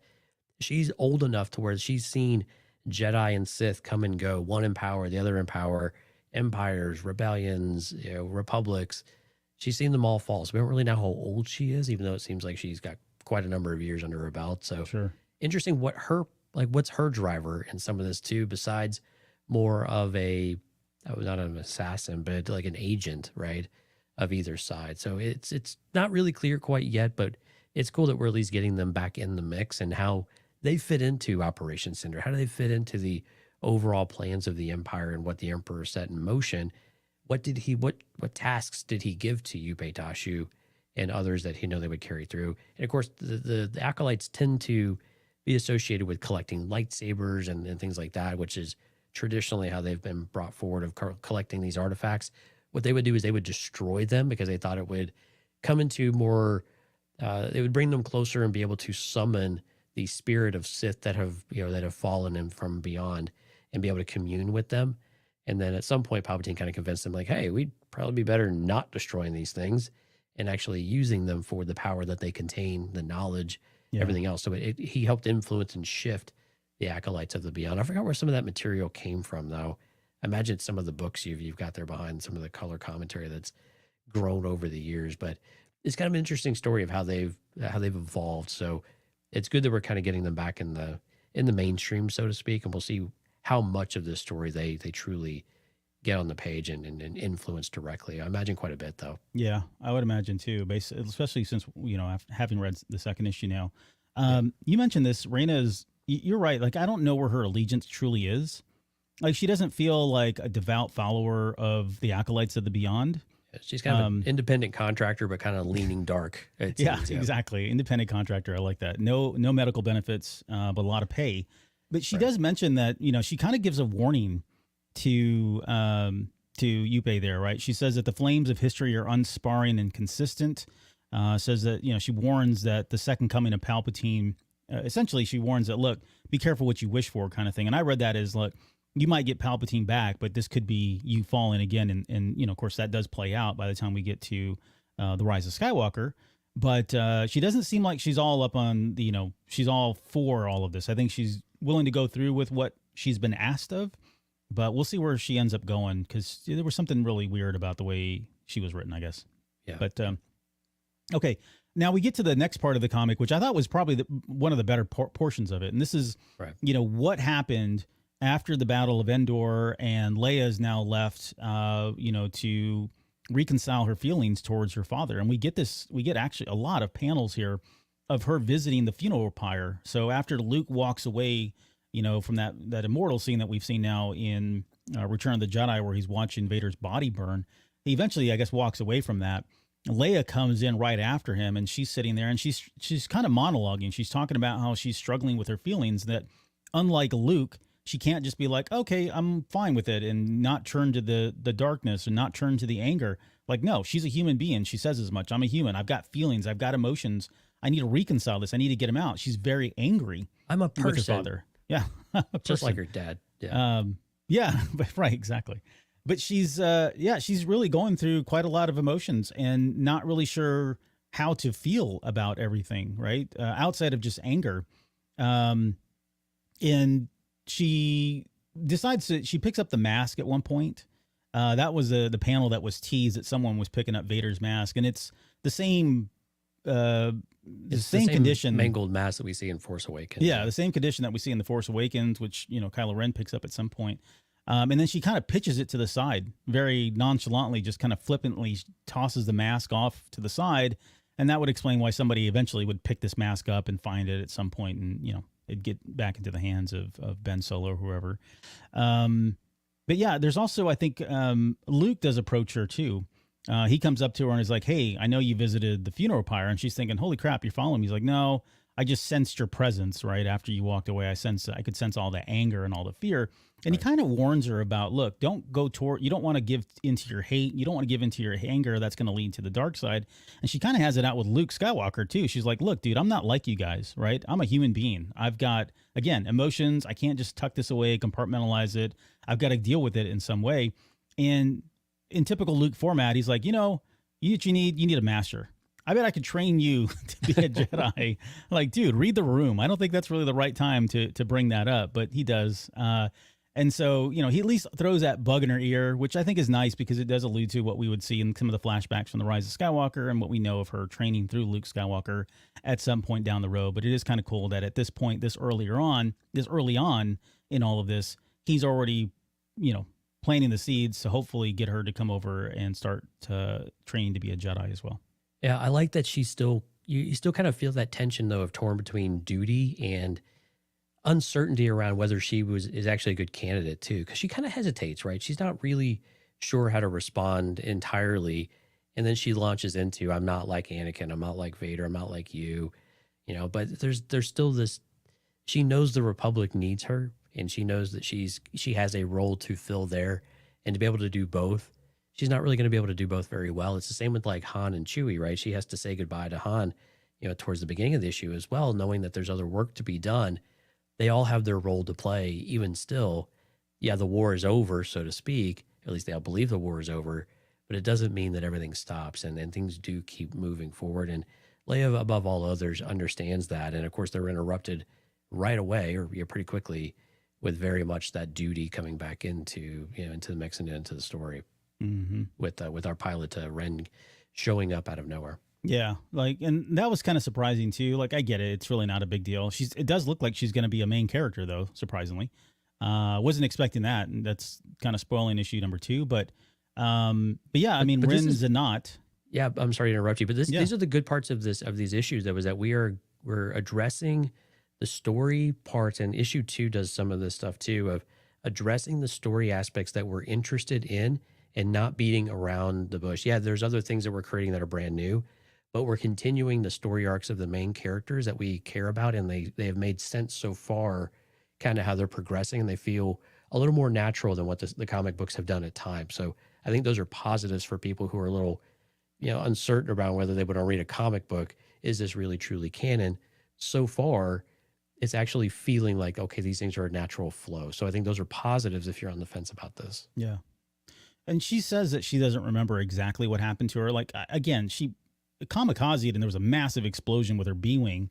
she's old enough to where she's seen Jedi and Sith come and go, one in power, the other in power, empires, rebellions, republics. She's seen them all fall. So we don't really know how old she is, even though it seems like she's got quite a number of years under her belt. So sure. Interesting what's her driver in some of this too, besides more of not an assassin, but like an agent, right, of either side. So it's not really clear quite yet, but it's cool that we're at least getting them back in the mix and how they fit into Operation Cinder. How do they fit into the overall plans of the Empire and what the Emperor set in motion? What tasks did he give to Yuppie Tashu and others that they would carry through? And of course, the Acolytes tend to be associated with collecting lightsabers and things like that, which is traditionally how they've been brought forward of collecting these artifacts. What they would do is they would destroy them, because they thought it would come into more, it would bring them closer and be able to summon the spirit of Sith that have fallen in from beyond, and be able to commune with them. And then at some point, Palpatine kind of convinced them, like, hey, we'd probably be better not destroying these things and actually using them for the power that they contain, the knowledge, everything else. So he helped influence and shift the Acolytes of the Beyond. I forgot where some of that material came from, though. I imagine some of the books you've got there behind, some of the color commentary that's grown over the years. But it's kind of an interesting story of how they've evolved. So it's good that we're kind of getting them back in the mainstream, so to speak, and we'll see how much of this story they truly get on the page and influence directly. I imagine quite a bit, though. Yeah, I would imagine too, especially since, having read the second issue now. You mentioned this, Reyna's, you're right. Like, I don't know where her allegiance truly is. Like, she doesn't feel like a devout follower of the Acolytes of the Beyond. She's kind of an independent contractor, but kind of leaning dark. Exactly. Independent contractor. I like that. No medical benefits, but a lot of pay. But she does mention that, she kind of gives a warning to Yuppie there, right? She says that the flames of history are unsparing and consistent. Says that, she warns that the second coming of Palpatine, essentially she warns that, look, be careful what you wish for, kind of thing. And I read that as, look, you might get Palpatine back, but this could be you falling again. And of course, that does play out by the time we get to The Rise of Skywalker. But she doesn't seem like she's all up on, she's all for all of this. I think she's willing to go through with what she's been asked of, but we'll see where she ends up going, because there was something really weird about the way she was written, I guess. Yeah. But, okay. Now we get to the next part of the comic, which I thought was probably one of the better portions of it. And this is, what happened after the Battle of Endor, and Leia is now left, to reconcile her feelings towards her father. And we get actually a lot of panels here of her visiting the funeral pyre. So after Luke walks away, from that immortal scene that we've seen now in Return of the Jedi, where he's watching Vader's body burn, he eventually, I guess, walks away from that. Leia comes in right after him, and she's sitting there, and she's kind of monologuing. She's talking about how she's struggling with her feelings, that unlike Luke, she can't just be like, okay, I'm fine with it, and not turn to the darkness and not turn to the anger. Like, no, she's a human being. She says as much. I'm a human. I've got feelings. I've got emotions. I need to reconcile this. I need to get them out. She's very angry. I'm a person. With her father. Yeah. Just like her dad. Yeah. But right. Exactly. But she's really going through quite a lot of emotions and not really sure how to feel about everything. Right. Outside of just anger. And she decides she picks up the mask at one point. That was the panel that was teased that someone was picking up Vader's mask, and it's the same. It's the same condition, mangled mask that we see in Force Awakens. Yeah, the same condition that we see in the Force Awakens, which Kylo Ren picks up at some point. And then she kind of pitches it to the side, very nonchalantly, just kind of flippantly tosses the mask off to the side, and that would explain why somebody eventually would pick this mask up and find it at some point, and it'd get back into the hands of Ben Solo or whoever. But yeah, there's also, I think, Luke does approach her too. He comes up to her and is like, "Hey, I know you visited the funeral pyre," and she's thinking, "Holy crap, you're following me." He's like, "No, I just sensed your presence right after you walked away. I could sense all the anger and all the fear." And he kind of warns her about, look, don't go toward, you don't want to give into your hate. You don't want to give into your anger. That's going to lead to the dark side. And she kind of has it out with Luke Skywalker too. She's like, look, dude, I'm not like you guys, right? I'm a human being. I've got, again, emotions. I can't just tuck this away, compartmentalize it. I've got to deal with it in some way. And in typical Luke format, he's like, you need a master. I bet I could train you to be a Jedi. Like, dude, read the room. I don't think that's really the right time to bring that up, but he does. And so, he at least throws that bug in her ear, which I think is nice because it does allude to what we would see in some of the flashbacks from The Rise of Skywalker and what we know of her training through Luke Skywalker at some point down the road. But it is kind of cool that at this point, this early on in all of this, he's already, planting the seeds to hopefully get her to come over and start training to be a Jedi as well. Yeah, I like that she's still, you still kind of feel that tension though of torn between duty and uncertainty around whether she is actually a good candidate too, because she kind of hesitates, right? She's not really sure how to respond entirely, and then she launches into, "I'm not like Anakin, I'm not like Vader, I'm not like you," But there's still this. She knows the Republic needs her, and she knows that she has a role to fill there, and to be able to do both. She's not really going to be able to do both very well. It's the same with like Han and Chewie, right? She has to say goodbye to Han, towards the beginning of the issue as well, knowing that there's other work to be done. They all have their role to play, even still. Yeah, the war is over, so to speak. At least they all believe the war is over, but it doesn't mean that everything stops, and things do keep moving forward. And Leia, above all others, understands that. And of course, they're interrupted right away, or pretty quickly, with very much that duty coming back into the mix and into the story. Mm-hmm. With our pilot Ren showing up out of nowhere. Yeah, and that was kind of surprising too. Like, I get it; it's really not a big deal. It does look like she's going to be a main character, though. Surprisingly, wasn't expecting that, and that's kind of spoiling issue number 2. But yeah, I mean, Ren Zanat. Yeah, I'm sorry to interrupt you, but these are the good parts of these issues. That was that we're addressing the story parts, and issue 2 does some of this stuff too, of addressing the story aspects that we're interested in and not beating around the bush. Yeah, there's other things that we're creating that are brand new, but we're continuing the story arcs of the main characters that we care about, and they have made sense so far, kind of how they're progressing, and they feel a little more natural than what the comic books have done at times. So I think those are positives for people who are a little, uncertain about whether they want to read a comic book. Is this really truly canon? So far, it's actually feeling like, okay, these things are a natural flow. So I think those are positives if you're on the fence about this. Yeah. And she says that she doesn't remember exactly what happened to her. Like, again, she kamikazed and there was a massive explosion with her B-wing.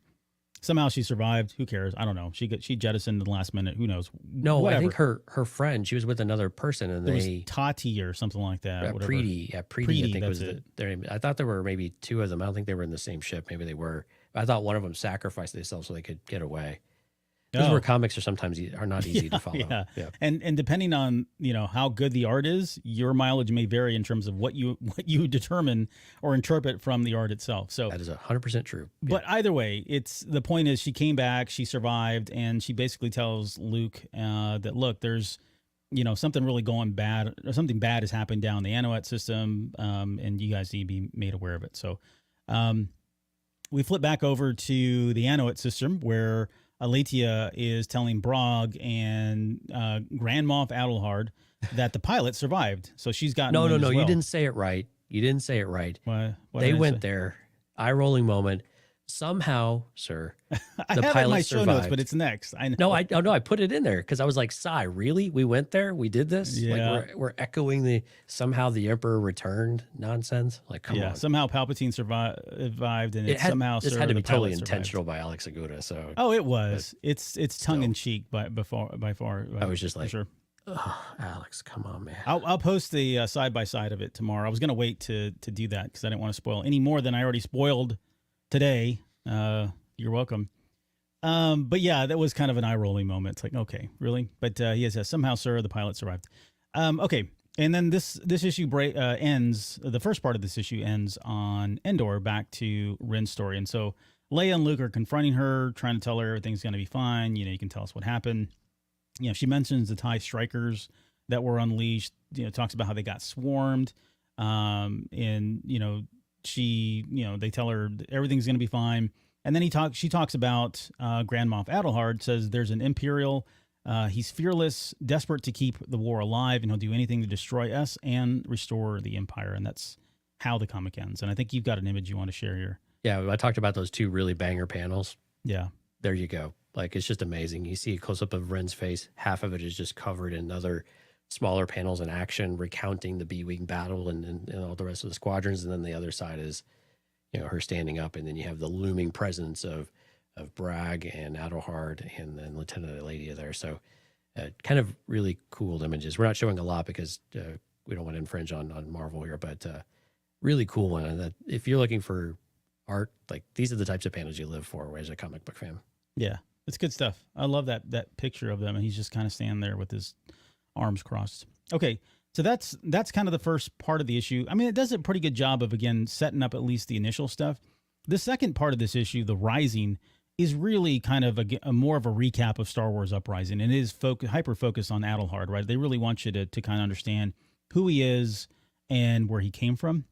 Somehow she survived. Who cares? I don't know. She jettisoned in the last minute. Who knows? No, whatever. I think her friend, she was with another person, and it was Tati or something like that. Preeti. Yeah, Preeti, I think was their name. I thought there were maybe 2 of them. I don't think they were in the same ship. Maybe they were. I thought one of them sacrificed themselves so they could get away. This is where comics are sometimes are not easy to follow. Yeah. And depending on, how good the art is, your mileage may vary in terms of what you determine or interpret from the art itself. So that is 100% true. But either way, the point is she came back, she survived, and she basically tells Luke that, look, there's, something really going bad, or something bad has happened down the Anoet system, and you guys need to be made aware of it. So we flip back over to the Anoet system where Aletia is telling Brog and Grand Moff Adelhard that the pilot survived. So she's gotten No. Well. You didn't say it right. They What went there. Eye rolling moment. somehow, sir, I the have it in pilot my show notes, survived. but it's next. I know. No, I put it in there because I was like, "Sigh, really? We went there? We did this? Yeah. Like we're echoing the somehow the Emperor returned nonsense? Like, come on." Somehow Palpatine survived, and This Sir, had to be the totally pilot intentional by Alex Segura. So, Oh, it was. It's tongue in cheek by far. I was just like, sure. Alex, come on, man. I'll post the side by side of it tomorrow. I was gonna wait to do that because I didn't want to spoil any more than I already spoiled today. You're welcome. But yeah, that was kind of an eye rolling moment. It's like, okay, really? But he says somehow, sir, the pilot survived. Okay, and then this issue ends. The first part of this issue ends on Endor, back to Ren's story, and so Leia and Luke are confronting her, trying to tell her everything's going to be fine. You can tell us what happened. She mentions the TIE strikers that were unleashed. Talks about how they got swarmed, and she, they tell her everything's going to be fine. And then she talks about Grand Moff Adelhard, says there's an Imperial. He's fearless, desperate to keep the war alive, and he'll do anything to destroy us and restore the Empire. And that's how the comic ends. And I think you've got an image you want to share here. Yeah, I talked about those two really banger panels. Yeah. There you go. Like, it's just amazing. You see a close-up of Ren's face. Half of it is just covered in other smaller panels in action, recounting the B-Wing battle and all the rest of the squadrons. And then the other side is, her standing up. And then you have the looming presence of Bragg and Adelhard and then Lieutenant Eladia there. So kind of really cool images. We're not showing a lot because we don't want to infringe on Marvel here, but really cool one. And that if you're looking for art, like, these are the types of panels you live for as a comic book fan. Yeah. It's good stuff. I love that picture of them, and he's just kind of standing there with his arms crossed. Okay, so that's kind of the first part of the issue. I mean, it does a pretty good job of, again, setting up at least the initial stuff. The second part of this issue, The Rising, is really kind of a more of a recap of Star Wars Uprising, and it is hyper-focused on Adelhard, right? They really want you to kind of understand who he is and where he came from.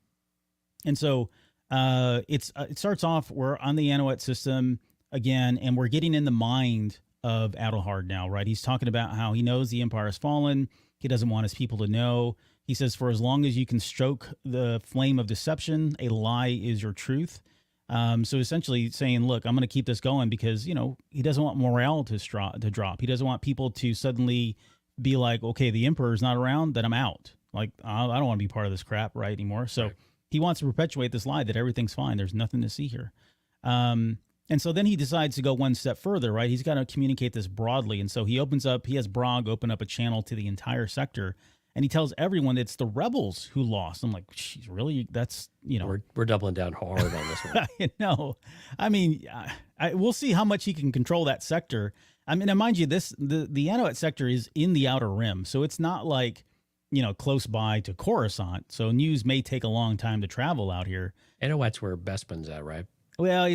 And so it starts off, we're on the Anoet system again, and we're getting in the mind of Adelhard now, right? He's talking about how he knows the Empire has fallen. He doesn't want his people to know. He says, for as long as you can stoke the flame of deception, a lie is your truth. So essentially saying, look, I'm going to keep this going because, he doesn't want morale to drop. He doesn't want people to suddenly be like, okay, the Emperor's not around, then I'm out. Like, I don't want to be part of this crap anymore. So he wants to perpetuate this lie that everything's fine. There's nothing to see here. And so then he decides to go one step further, right? He's got to communicate this broadly. And so he has Bragg open up a channel to the entire sector. And he tells everyone it's the rebels who lost. I'm like, geez, really? That's, We're doubling down hard on this one. I know. I mean, we'll see how much he can control that sector. I mean, and mind you, the Anoet sector is in the Outer Rim. So it's not like, close by to Coruscant. So news may take a long time to travel out here. Anoet's where Bespin's at, right? Well,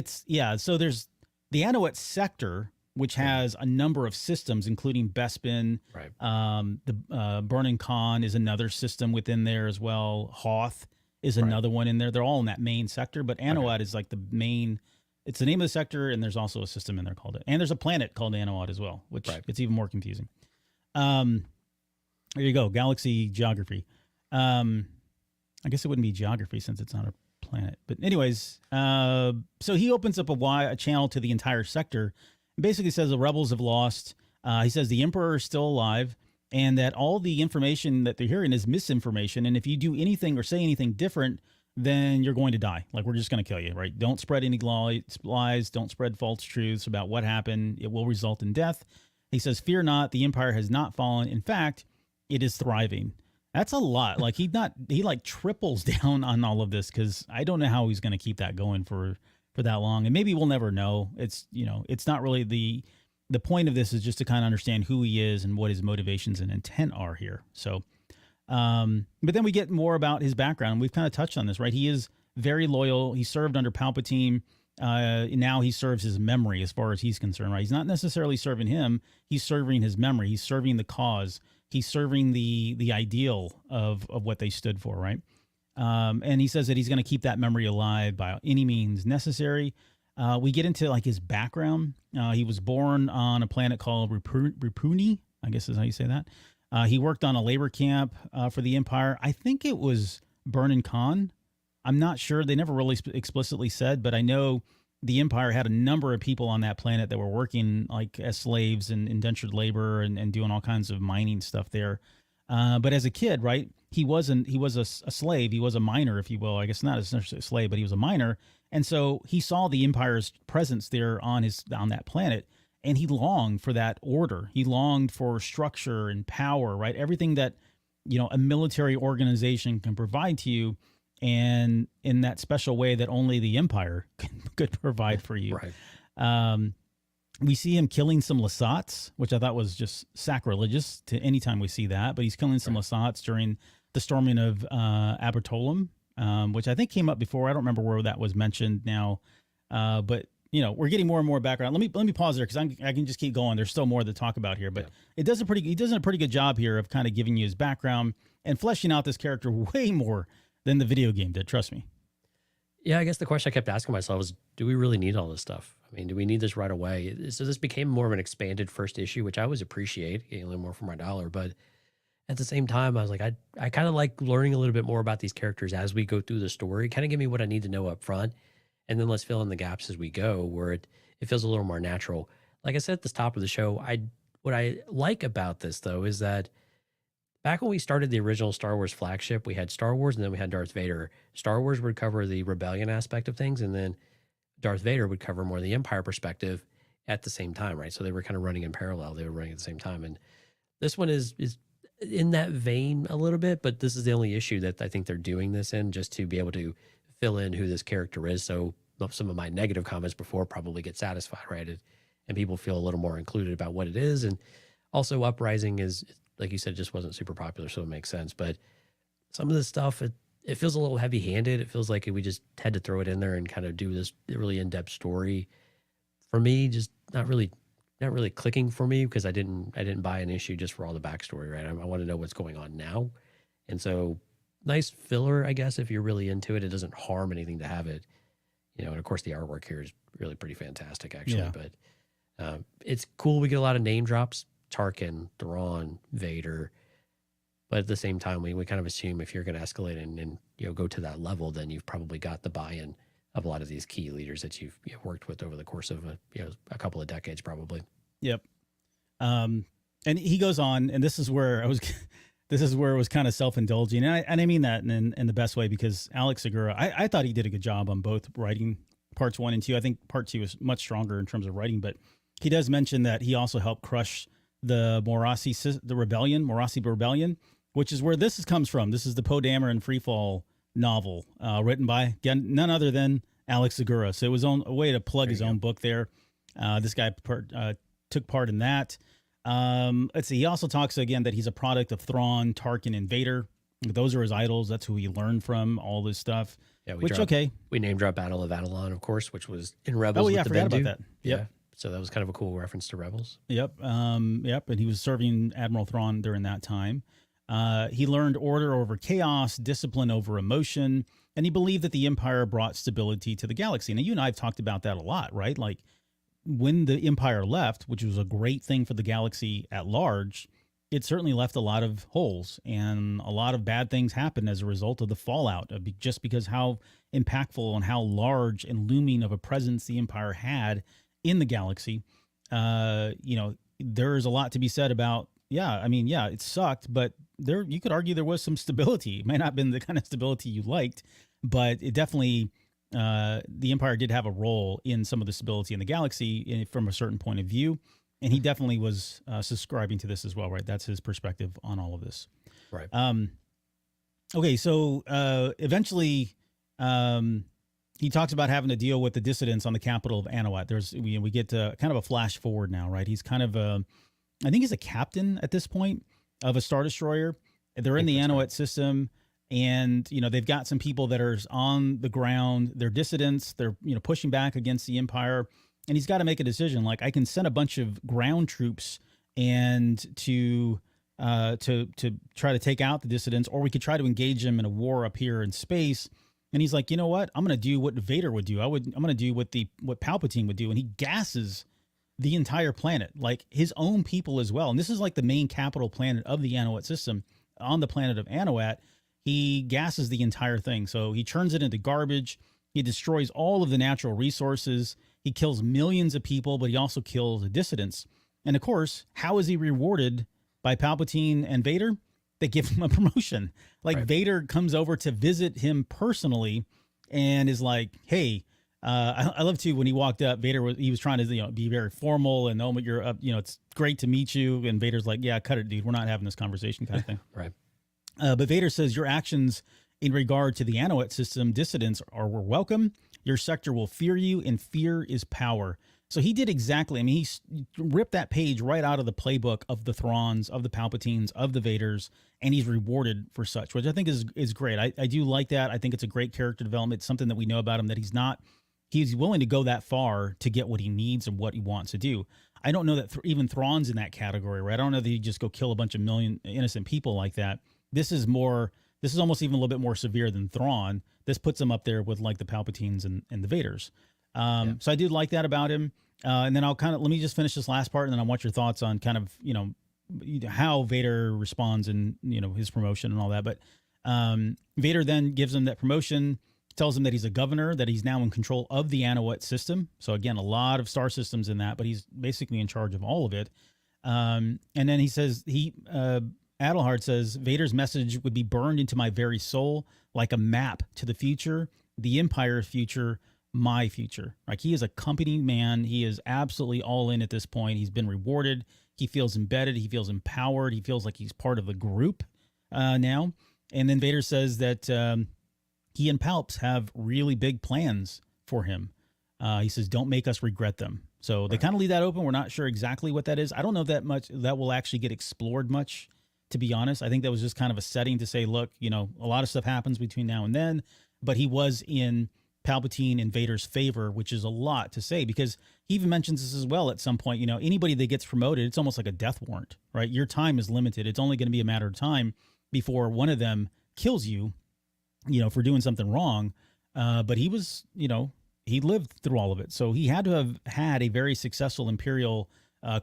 so there's the Anoet sector, which has a number of systems, including Bespin. Right. The Burning Khan is another system within there as well. Hoth is another one in there. They're all in that main sector, but Anoet is like the main. It's the name of the sector, and there's also a system in there called it. And there's a planet called Anoet as well, which it's even more confusing. There you go, galaxy geography. I guess it wouldn't be geography since it's not a planet. But anyways, so he opens up a channel to the entire sector and basically says the rebels have lost. He says the Emperor is still alive and that all the information that they're hearing is misinformation. And if you do anything or say anything different, then you're going to die. Like, we're just going to kill you, right? Don't spread any lies. Don't spread false truths about what happened. It will result in death. He says, fear not, the Empire has not fallen. In fact, it is thriving. That's a lot. Like, he triples down on all of this because I don't know how he's going to keep that going for that long. And maybe we'll never know. It's not really the point of this is just to kind of understand who he is and what his motivations and intent are here. So, but then we get more about his background. We've kind of touched on this, right? He is very loyal. He served under Palpatine. Now he serves his memory as far as he's concerned, right? He's not necessarily serving him. He's serving his memory. He's serving the cause. He's serving the ideal of what they stood for, right? And he says that he's going to keep that memory alive by any means necessary. We get into like his background. He was born on a planet called Ripuni, I guess is how you say that. He worked on a labor camp for the Empire. I think it was Burning Khan. I'm not sure. They never really explicitly said, but I know the Empire had a number of people on that planet that were working like as slaves and indentured labor and doing all kinds of mining stuff there. But as a kid, right, he was a slave. He was a miner, if you will. I guess not essentially a slave, but he was a miner. And so he saw the Empire's presence there on that planet, and he longed for that order. He longed for structure and power, right? Everything that, a military organization can provide to you, and in that special way that only the Empire could provide for you. Right. We see him killing some Lasats, which I thought was just sacrilegious to any time we see that. But he's killing some Lasats during the storming of Abertolum, which I think came up before. I don't remember where that was mentioned now. But we're getting more and more background. Let me pause there because I can just keep going. There's still more to talk about here. But he does a pretty good job here of kind of giving you his background and fleshing out this character way more than the video game did. Trust me. Yeah, I guess the question I kept asking myself is, do we really need all this stuff? I mean, do we need this right away? So this became more of an expanded first issue, which I always appreciate, getting a little more for my dollar. But at the same time, I was like, I kind of like learning a little bit more about these characters as we go through the story. Kind of give me what I need to know up front, and then let's fill in the gaps as we go, where it feels a little more natural. Like I said at the top of the show, what I like about this, though, is that back when we started the original Star Wars flagship, we had Star Wars and then we had Darth Vader. Star Wars would cover the rebellion aspect of things, and then Darth Vader would cover more the Empire perspective at the same time, right? So they were kind of running in parallel. They were running at the same time. And this one is in that vein a little bit, but this is the only issue that I think they're doing this in, just to be able to fill in who this character is. So some of my negative comments before probably get satisfied, right? And people feel a little more included about what it is. And also Uprising is, like you said, just wasn't super popular, so it makes sense. But some of this stuff, it feels a little heavy-handed. It feels like we just had to throw it in there and kind of do this really in-depth story. For me, just not really clicking for me, because I didn't buy an issue just for all the backstory, right? I want to know what's going on now. And so nice filler, I guess, if you're really into it. It doesn't harm anything to have it. And of course the artwork here is really pretty fantastic, actually. Yeah. But it's cool. We get a lot of name drops: Tarkin, Thrawn, Vader. But at the same time, we kind of assume if you're going to escalate and go to that level, then you've probably got the buy-in of a lot of these key leaders that you've worked with over the course of a couple of decades, probably. Yep. And he goes on, and this is where it was kind of self-indulging, and I mean that in the best way, because Alex Segura, I thought he did a good job on both writing parts 1 and 2. I think part 2 is much stronger in terms of writing, but he does mention that he also helped crush the Morasi Rebellion, which is where this comes from. This is the Poe Dameron Freefall novel, written by, again, none other than Alex Segura. So it was a way to plug his own book there. This guy took part in that. Let's see. He also talks again that he's a product of Thrawn, Tarkin, and Vader. Those are his idols. That's who he learned from, all this stuff. Yeah, we name drop Battle of Adelon, of course, which was in Rebels. Oh yeah, I forgot about that. Yep. Yeah. So that was kind of a cool reference to Rebels. Yep. Yep. And he was serving Admiral Thrawn during that time. He learned order over chaos, discipline over emotion, and he believed that the Empire brought stability to the galaxy. Now, you and I have talked about that a lot, right? Like, when the Empire left, which was a great thing for the galaxy at large, it certainly left a lot of holes, and a lot of bad things happened as a result of the fallout, just because how impactful and how large and looming of a presence the Empire had in the galaxy. There's a lot to be said about, it sucked, but you could argue there was some stability. It might not have been the kind of stability you liked, but it definitely, the Empire did have a role in some of the stability in the galaxy from a certain point of view. And he definitely was subscribing to this as well, right? That's his perspective on all of this. Right. Okay, so eventually he talks about having to deal with the dissidents on the capital of Anowat. We get kind of a flash forward now, right? He's kind of I think he's a captain at this point of a Star Destroyer. They're in the Anowat system, and they've got some people that are on the ground. They're dissidents. They're pushing back against the Empire. And he's got to make a decision. Like, I can send a bunch of ground troops and to try to take out the dissidents, or we could try to engage them in a war up here in space. And he's like, you know what? I'm going to do what Vader would do. I'm going to do what Palpatine would do. And he gasses the entire planet, like his own people as well. And this is like the main capital planet of the Anowat system. On the planet of Anowat, he gasses the entire thing. So he turns it into garbage. He destroys all of the natural resources. He kills millions of people, but he also kills dissidents. And of course, how is he rewarded by Palpatine and Vader? They give him a promotion. Like Right. Vader comes over to visit him personally and is like, hey, I love too when he walked up, Vader was trying to be very formal and you're up, it's great to meet you. And Vader's like, yeah, cut it, dude. We're not having this conversation kind of thing. Right. But Vader says your actions in regard to the Anowet system dissidents were welcome. Your sector will fear you, and fear is power. So he did exactly. I mean, he ripped that page right out of the playbook of the Thrawns, of the Palpatines, of the Vaders, and he's rewarded for such, which I think is great. I do like that. I think it's a great character development. It's something that we know about him, that he's willing to go that far to get what he needs and what he wants to do. I don't know that even Thrawn's in that category, right? I don't know that he just go kill a bunch of million innocent people like that. This is almost even a little bit more severe than Thrawn. This puts him up there with like the Palpatines and the Vaders. So I did like that about him. And then let me just finish this last part, and then I want your thoughts on kind of, how Vader responds and, his promotion and all that. But Vader then gives him that promotion, tells him that he's a governor, that he's now in control of the Anowet system. So again, a lot of star systems in that, but he's basically in charge of all of it. And then he says, Adelhard says, Vader's message would be burned into my very soul like a map to the future, the Empire's future, my future. Like, he is a company man. He is absolutely all in at this point. He's been rewarded. He feels embedded. He feels empowered. He feels like he's part of the group now. And then Vader says that he and Palps have really big plans for him. He says, don't make us regret them. So they kind of leave that open. We're not sure exactly what that is. I don't know if that will actually get explored much, to be honest. I think that was just kind of a setting to say, look, a lot of stuff happens between now and then, but he was in Palpatine and Vader's favor, which is a lot to say, because he even mentions this as well at some point. Anybody that gets promoted, it's almost like a death warrant, right? Your time is limited. It's only going to be a matter of time before one of them kills you, for doing something wrong. But he was, he lived through all of it. So he had to have had a very successful Imperial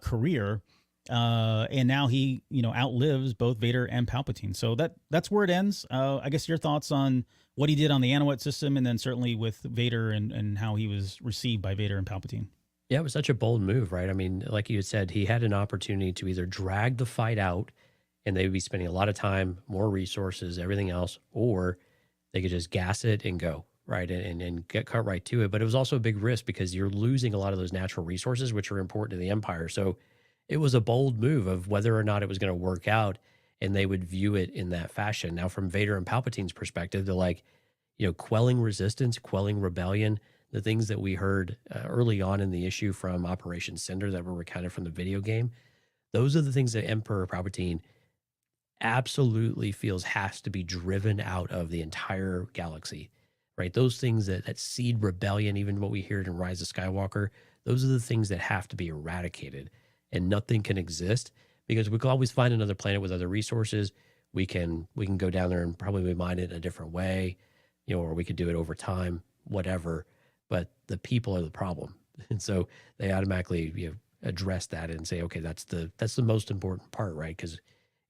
career. And now he, outlives both Vader and Palpatine. So that's where it ends. I guess your thoughts on what he did on the Anowet system, and then certainly with Vader and how he was received by Vader and Palpatine. Yeah, it was such a bold move, right? I mean, like you had said, he had an opportunity to either drag the fight out and they would be spending a lot of time, more resources, everything else, or they could just gas it and go, right? And get cut right to it. But it was also a big risk because you're losing a lot of those natural resources, which are important to the Empire. So it was a bold move of whether or not it was going to work out, and they would view it in that fashion. Now, from Vader and Palpatine's perspective, they're like, quelling resistance, quelling rebellion, the things that we heard early on in the issue from Operation Cinder that were recounted from the video game. Those are the things that Emperor Palpatine absolutely feels has to be driven out of the entire galaxy, right? Those things that seed rebellion, even what we hear in Rise of Skywalker, those are the things that have to be eradicated. And nothing can exist because we can always find another planet with other resources. We can go down there and probably mine it in a different way, or we could do it over time, whatever. But the people are the problem, and so they automatically address that and say, okay, that's the most important part, right? Because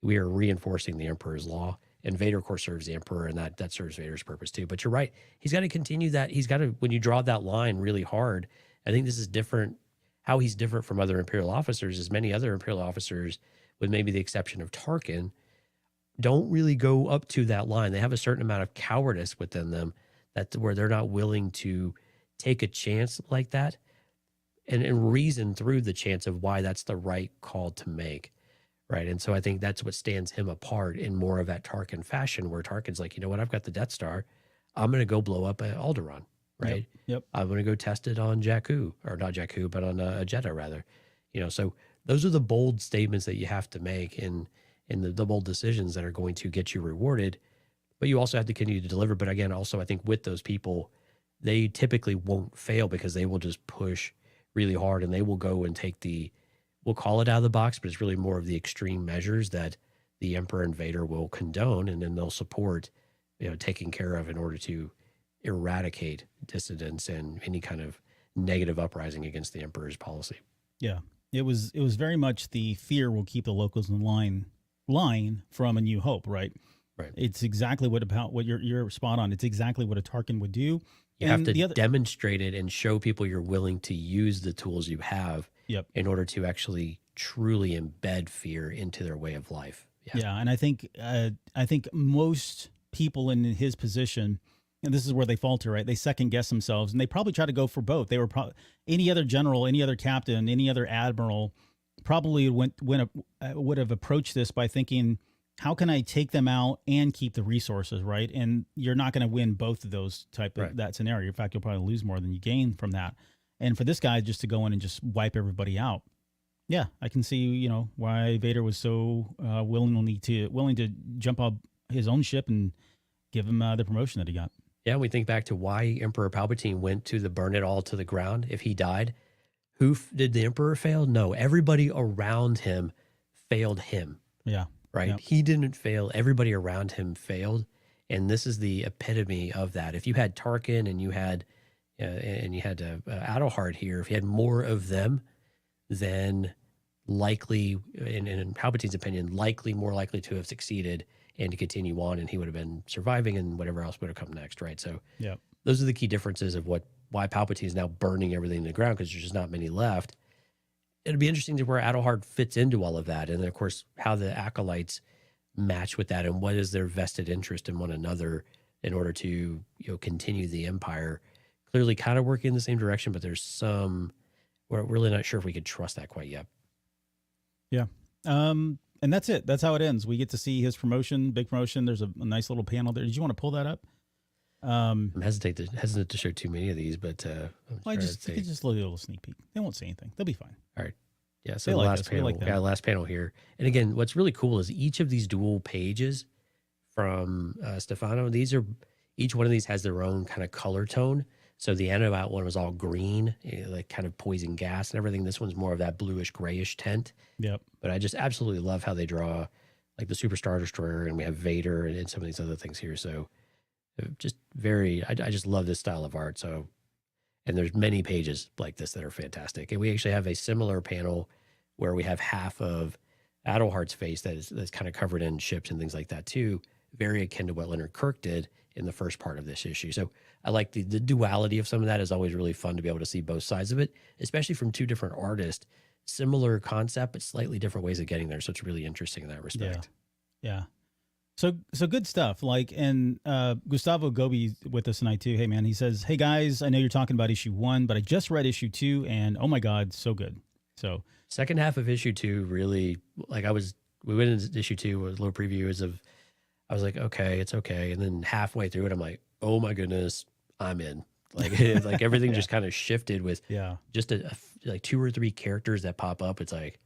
we are reinforcing the Emperor's law, and Vader, of course, serves the Emperor, and that serves Vader's purpose too. But you're right; he's got to continue that. He's got to, when you draw that line really hard. I think this is different. How he's different from other Imperial officers is many other Imperial officers, with maybe the exception of Tarkin, don't really go up to that line. They have a certain amount of cowardice within them where they're not willing to take a chance like that and reason through the chance of why that's the right call to make, right? And so I think that's what stands him apart in more of that Tarkin fashion, where Tarkin's like, you know what, I've got the Death Star. I'm going to go blow up Alderaan. Right. Yep. I'm going to go test it on Jakku, or not Jakku, but on a Jeddah rather. So those are the bold statements that you have to make in the bold decisions that are going to get you rewarded. But you also have to continue to deliver. But again, also I think with those people, they typically won't fail because they will just push really hard, and they will go and take we'll call it out of the box, but it's really more of the extreme measures that the Emperor and Vader will condone, and then they'll support, taking care of in order to eradicate dissidents and any kind of negative uprising against the Emperor's policy. Yeah, it was very much the fear will keep the locals in line from A New Hope, right? Right. It's exactly what you're spot on. It's exactly what a Tarkin would do. You have to demonstrate it and show people you're willing to use the tools you have in order to actually truly embed fear into their way of life. Yeah, and I think most people in his position, and this is where they falter, right? They second guess themselves, and they probably try to go for both. They were any other general, any other captain, any other admiral probably would have approached this by thinking, how can I take them out and keep the resources, right? And you're not going to win both of those type of that scenario. In fact, you'll probably lose more than you gain from that. And for this guy just to go in and just wipe everybody out, yeah, I can see why Vader was so willing to jump off his own ship and give him the promotion that he got. Yeah, we think back to why Emperor Palpatine went to the burn it all to the ground. If he died, who did the Emperor fail? No, everybody around him failed him. Yeah. Right? Yep. He didn't fail. Everybody around him failed. And this is the epitome of that. If you had Tarkin and you had Adelhard here, if you had more of them, then likely, in Palpatine's opinion, more likely to have succeeded and to continue on, and he would have been surviving and whatever else would have come next, right? So those are the key differences of why Palpatine is now burning everything to the ground, because there's just not many left. It'll be interesting to where Adelhard fits into all of that. And then, of course, how the acolytes match with that and what is their vested interest in one another in order to continue the empire. Clearly kind of working in the same direction, but there's we're really not sure if we could trust that quite yet. Yeah. And that's it. That's how it ends. We get to see his promotion, big promotion. There's a nice little panel there. Did you want to pull that up? I'm hesitant to show too many of these, but you can just look at a little sneak peek. They won't say anything. They'll be fine. All right. Yeah. So the last panel, last panel here. And again, what's really cool is each of these dual pages from Stefano. Each one of these has their own kind of color tone. So the Anoat one was all green, like kind of poison gas and everything. This one's more of that bluish grayish tint. Yep. But I just absolutely love how they draw like the Super Star Destroyer, and we have Vader and some of these other things here. So just I just love this style of art. So, and there's many pages like this that are fantastic. And we actually have a similar panel where we have half of Adelhard's face that's kind of covered in ships and things like that too. Very akin to what Leonard Kirk did in the first part of this issue. So I like the duality of some of that. Is always really fun to be able to see both sides of it, especially from two different artists. Similar concept, but slightly different ways of getting there. So it's really interesting in that respect. Yeah. So good stuff. Like, and Gustavo Gobi with us tonight too. Hey man, he says, "Hey guys, I know you're talking about issue 1, but I just read issue 2, and oh my god, so good." So second half of issue 2 really, like we went into issue 2 with a little previews of. I was like, okay, it's okay, and then halfway through it, I'm like, oh my goodness, I'm in. Like everything just kind of shifted with just like 2 or 3 characters that pop up. It's like,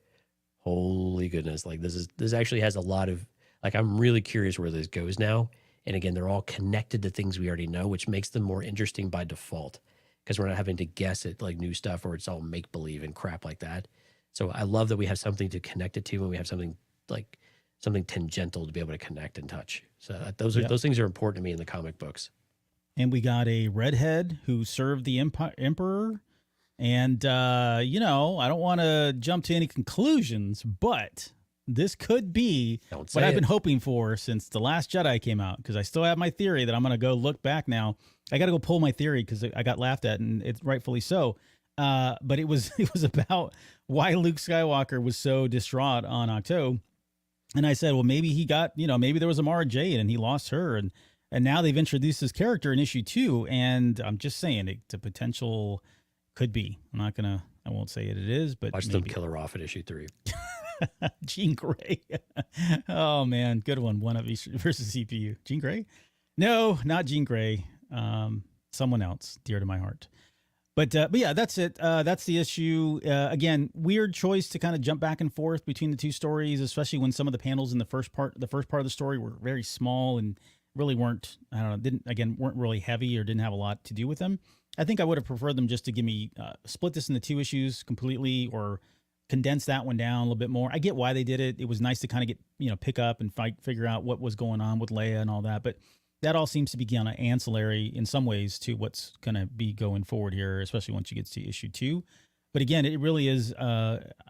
holy goodness, like this actually has a lot of. Like, I'm really curious where this goes now. And again, they're all connected to things we already know, which makes them more interesting by default, because we're not having to guess at like new stuff or it's all make believe and crap like that. So I love that we have something to connect it to, and we have something tangential to be able to connect and touch. So those things are important to me in the comic books. And we got a redhead who served the emperor. And, I don't want to jump to any conclusions, but this could be what I've been hoping for since The Last Jedi came out, because I still have my theory that I'm going to go look back now. I got to go pull my theory because I got laughed at, and it's rightfully so. But it was about why Luke Skywalker was so distraught on Ahch-To. And I said, well, maybe he got, maybe there was a Mara Jade and he lost her. And now they've introduced this character in issue 2. And I'm just saying the potential could be. I won't say it is, but watch them kill her off at issue 3. Jean Grey. Oh man, good one. One of each versus CPU. Jean Grey? No, not Jean Grey. Someone else dear to my heart. But yeah, that's it. That's the issue. Again, weird choice to kind of jump back and forth between the two stories, especially when some of the panels in the first part of the story were very small and really weren't really heavy or didn't have a lot to do with them. I think I would have preferred them just to give me split this into 2 issues completely, or condense that one down a little bit more. I get why they did it. It was nice to kind of get, pick up and figure out what was going on with Leia and all that. But that all seems to be kind of ancillary in some ways to what's going to be going forward here, especially once you get to issue 2. But again, it really is.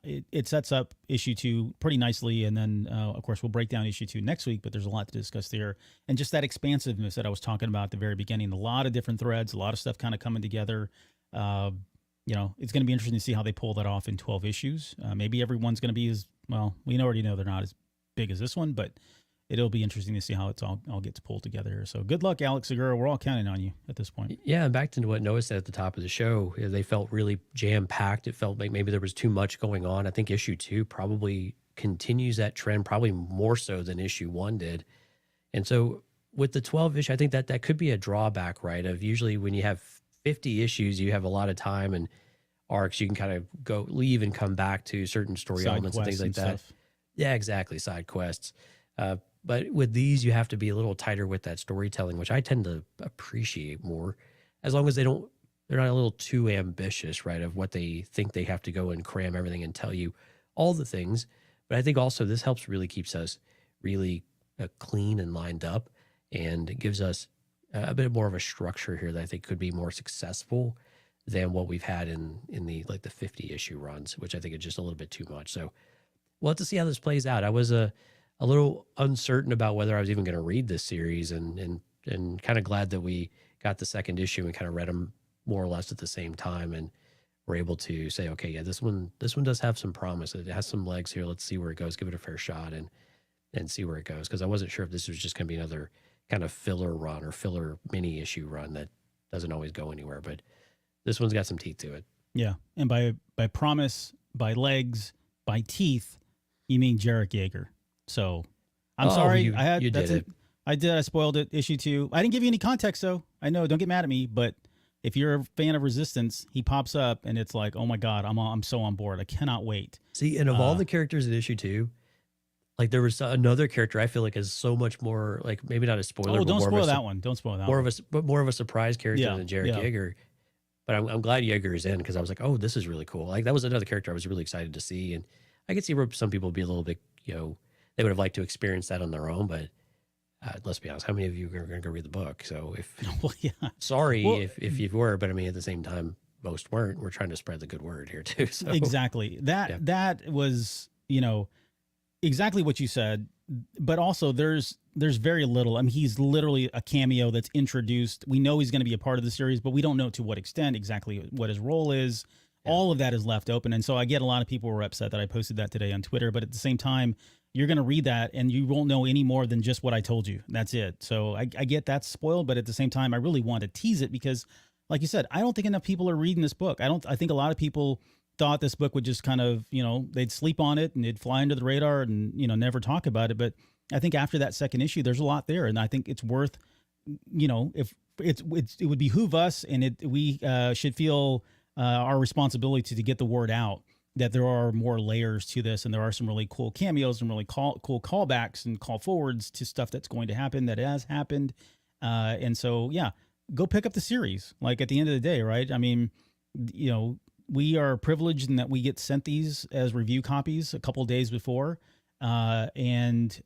It sets up issue 2 pretty nicely, and then of course we'll break down issue 2 next week. But there's a lot to discuss there, and just that expansiveness that I was talking about at the very beginning. A lot of different threads, a lot of stuff kind of coming together. It's going to be interesting to see how they pull that off in 12 issues. Maybe everyone's going to be as well. We already know they're not as big as this one, but it'll be interesting to see how it's all gets pulled together. So good luck, Alex Segura. We're all counting on you at this point. Yeah, and back to what Noah said at the top of the show, they felt really jam-packed. It felt like maybe there was too much going on. I think issue 2 probably continues that trend, probably more so than issue 1 did. And so with the 12 issue, I think that could be a drawback, right? Of usually when you have 50 issues, you have a lot of time and arcs. You can kind of leave and come back to certain story elements and things like that. Stuff. Yeah, exactly. Side quests. But with these, you have to be a little tighter with that storytelling, which I tend to appreciate more, as long as they're not a little too ambitious, right? Of what they think they have to go and cram everything and tell you all the things. But I think also this helps really keeps us really clean and lined up, and it gives us a bit more of a structure here that I think could be more successful than what we've had in the 50 issue runs, which I think is just a little bit too much. So we'll have to see how this plays out. I was a little uncertain about whether I was even going to read this series, and kind of glad that we got the second issue and kind of read them more or less at the same time, and we're able to say, okay, yeah, this one does have some promise. It has some legs here. Let's see where it goes. Give it a fair shot and see where it goes. Because I wasn't sure if this was just going to be another kind of filler run or filler mini issue run that doesn't always go anywhere. But this one's got some teeth to it. Yeah, and by promise, by legs, by teeth, you mean Jarek Yeager. So I'm sorry. You did it. I did. I spoiled it. Issue 2. I didn't give you any context, though. I know. Don't get mad at me. But if you're a fan of Resistance, he pops up and it's like, oh my God, I'm so on board. I cannot wait. See, and of all the characters in issue 2, like there was another character I feel like is so much more, like maybe not a spoiler. Oh, don't spoil that one. Don't spoil that one. But more of a surprise character than Jarek Yeager. But I'm glad Yeager is in, because I was like, oh, this is really cool. Like that was another character I was really excited to see, and I could see where some people would be a little bit, they would have liked to experience that on their own. But let's be honest, how many of you are going to go read the book? So sorry if you were, but I mean at the same time, most weren't. We're trying to spread the good word here too. So. Exactly. That was exactly what you said. But also there's very little. I mean, he's literally a cameo that's introduced. We know he's going to be a part of the series, but we don't know to what extent, exactly what his role is. Yeah. All of that is left open. And so I get a lot of people were upset that I posted that today on Twitter, but at the same time, you're going to read that and you won't know any more than just what I told you. That's it. So I get that spoiled, but at the same time, I really want to tease it because, like you said, I don't think enough people are reading this book. I think a lot of people thought this book would just kind of, they'd sleep on it and it'd fly under the radar and, never talk about it. But I think after that second issue, there's a lot there. And I think it's worth, if it would behoove us, and we should feel our responsibility to get the word out that there are more layers to this, and there are some really cool cameos and really cool callbacks and call forwards to stuff that's going to happen, that has happened. And so, yeah, go pick up the series. Like at the end of the day, right? I mean, we are privileged in that we get sent these as review copies a couple of days before. And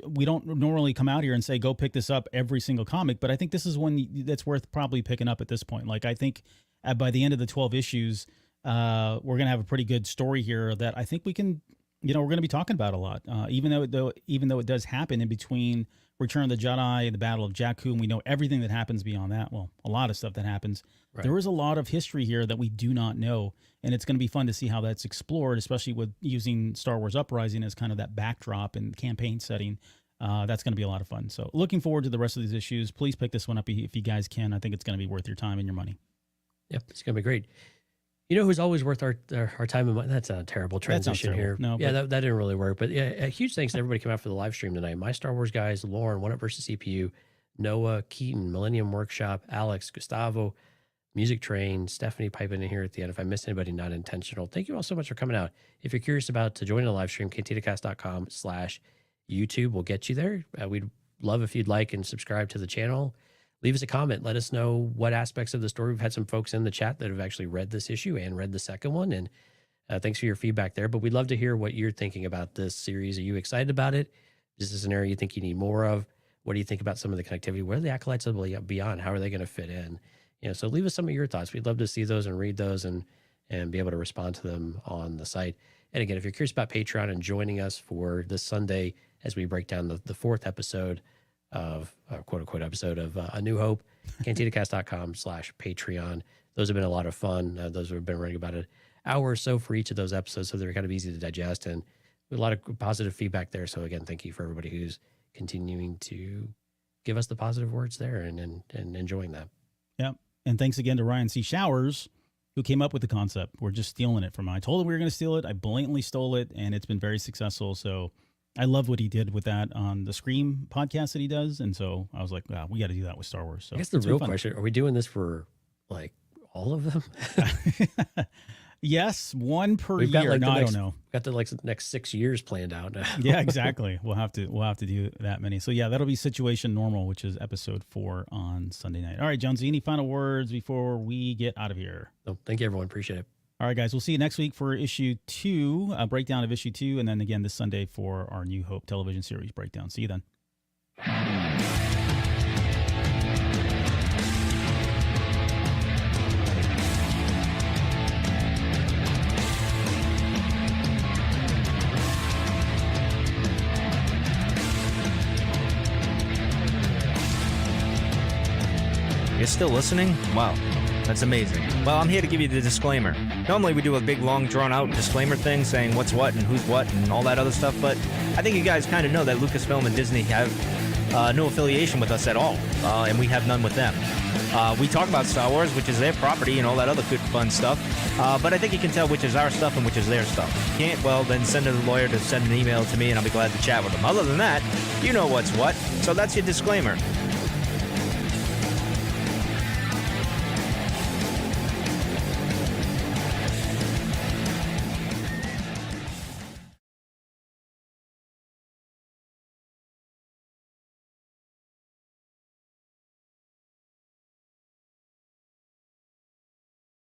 we don't normally come out here and say, go pick this up every single comic, but I think this is one that's worth probably picking up at this point. Like, I think by the end of the 12 issues, we're going to have a pretty good story here that I think we can, we're going to be talking about a lot, even though it does happen in between Return of the Jedi and the Battle of Jakku, and we know everything that happens beyond that. Well, a lot of stuff that happens. Right. There is a lot of history here that we do not know, and it's going to be fun to see how that's explored, especially with using Star Wars Uprising as kind of that backdrop and campaign setting. That's going to be a lot of fun. So looking forward to the rest of these issues. Please pick this one up if you guys can. I think it's going to be worth your time and your money. Yep, it's going to be great. You know who's always worth our time and money? That's a terrible transition here. No, yeah, that didn't really work. But yeah, a huge thanks to everybody coming out for the live stream tonight. My Star Wars guys, Lauren, One Up versus CPU, Noah, Keaton, Millennium Workshop, Alex, Gustavo, Music Train, Stephanie piping in here at the end. If I missed anybody, not intentional. Thank you all so much for coming out. If you're curious about to join the live stream, cantinacast.com/YouTube will get you there. We'd love if you'd like and subscribe to the channel. Leave us a comment. Let us know what aspects of the story. We've had some folks in the chat that have actually read this issue and read the second one. And thanks for your feedback there. But we'd love to hear what you're thinking about this series. Are you excited about it? Is this an area you think you need more of? What do you think about some of the connectivity? Where are the acolytes beyond? How are they going to fit in? So leave us some of your thoughts. We'd love to see those and read those and and be able to respond to them on the site. And again, if you're curious about Patreon and joining us for this Sunday as we break down the fourth episode of quote unquote episode of A New Hope, cantinacast.com/Patreon. Those have been a lot of fun. Those have been running about an hour or so for each of those episodes, so they're kind of easy to digest and a lot of positive feedback there. So again, thank you for everybody who's continuing to give us the positive words there and enjoying that. Yeah. And thanks again to Ryan C. Showers, who came up with the concept. We're just stealing it from him. I told him we were going to steal it. I blatantly stole it, and it's been very successful. So I love what he did with that on the Scream podcast that he does. And so I was like, wow, we got to do that with Star Wars. So I guess the real question, are we doing this for like all of them? Yes, one per We've year. Got like no, I don't know. Got the next 6 years planned out now. Yeah, exactly. We'll have to do that many. So yeah, that'll be Situation Normal, which is episode 4 on Sunday night. All right, Jonesy, any final words before we get out of here? Oh, thank you, everyone. Appreciate it. All right, guys, we'll see you next week for issue 2, a breakdown of issue 2, and then again this Sunday for our New Hope television series breakdown. See you then. You're still listening? Wow, that's amazing. Well, I'm here to give you the disclaimer. Normally we do a big, long, drawn-out disclaimer thing saying what's what and who's what and all that other stuff, but I think you guys kind of know that Lucasfilm and Disney have no affiliation with us at all, and we have none with them. We talk about Star Wars, which is their property, and all that other good, fun stuff, but I think you can tell which is our stuff and which is their stuff. If you can't, well, then send a lawyer to send an email to me, and I'll be glad to chat with them. Other than that, you know what's what, so that's your disclaimer.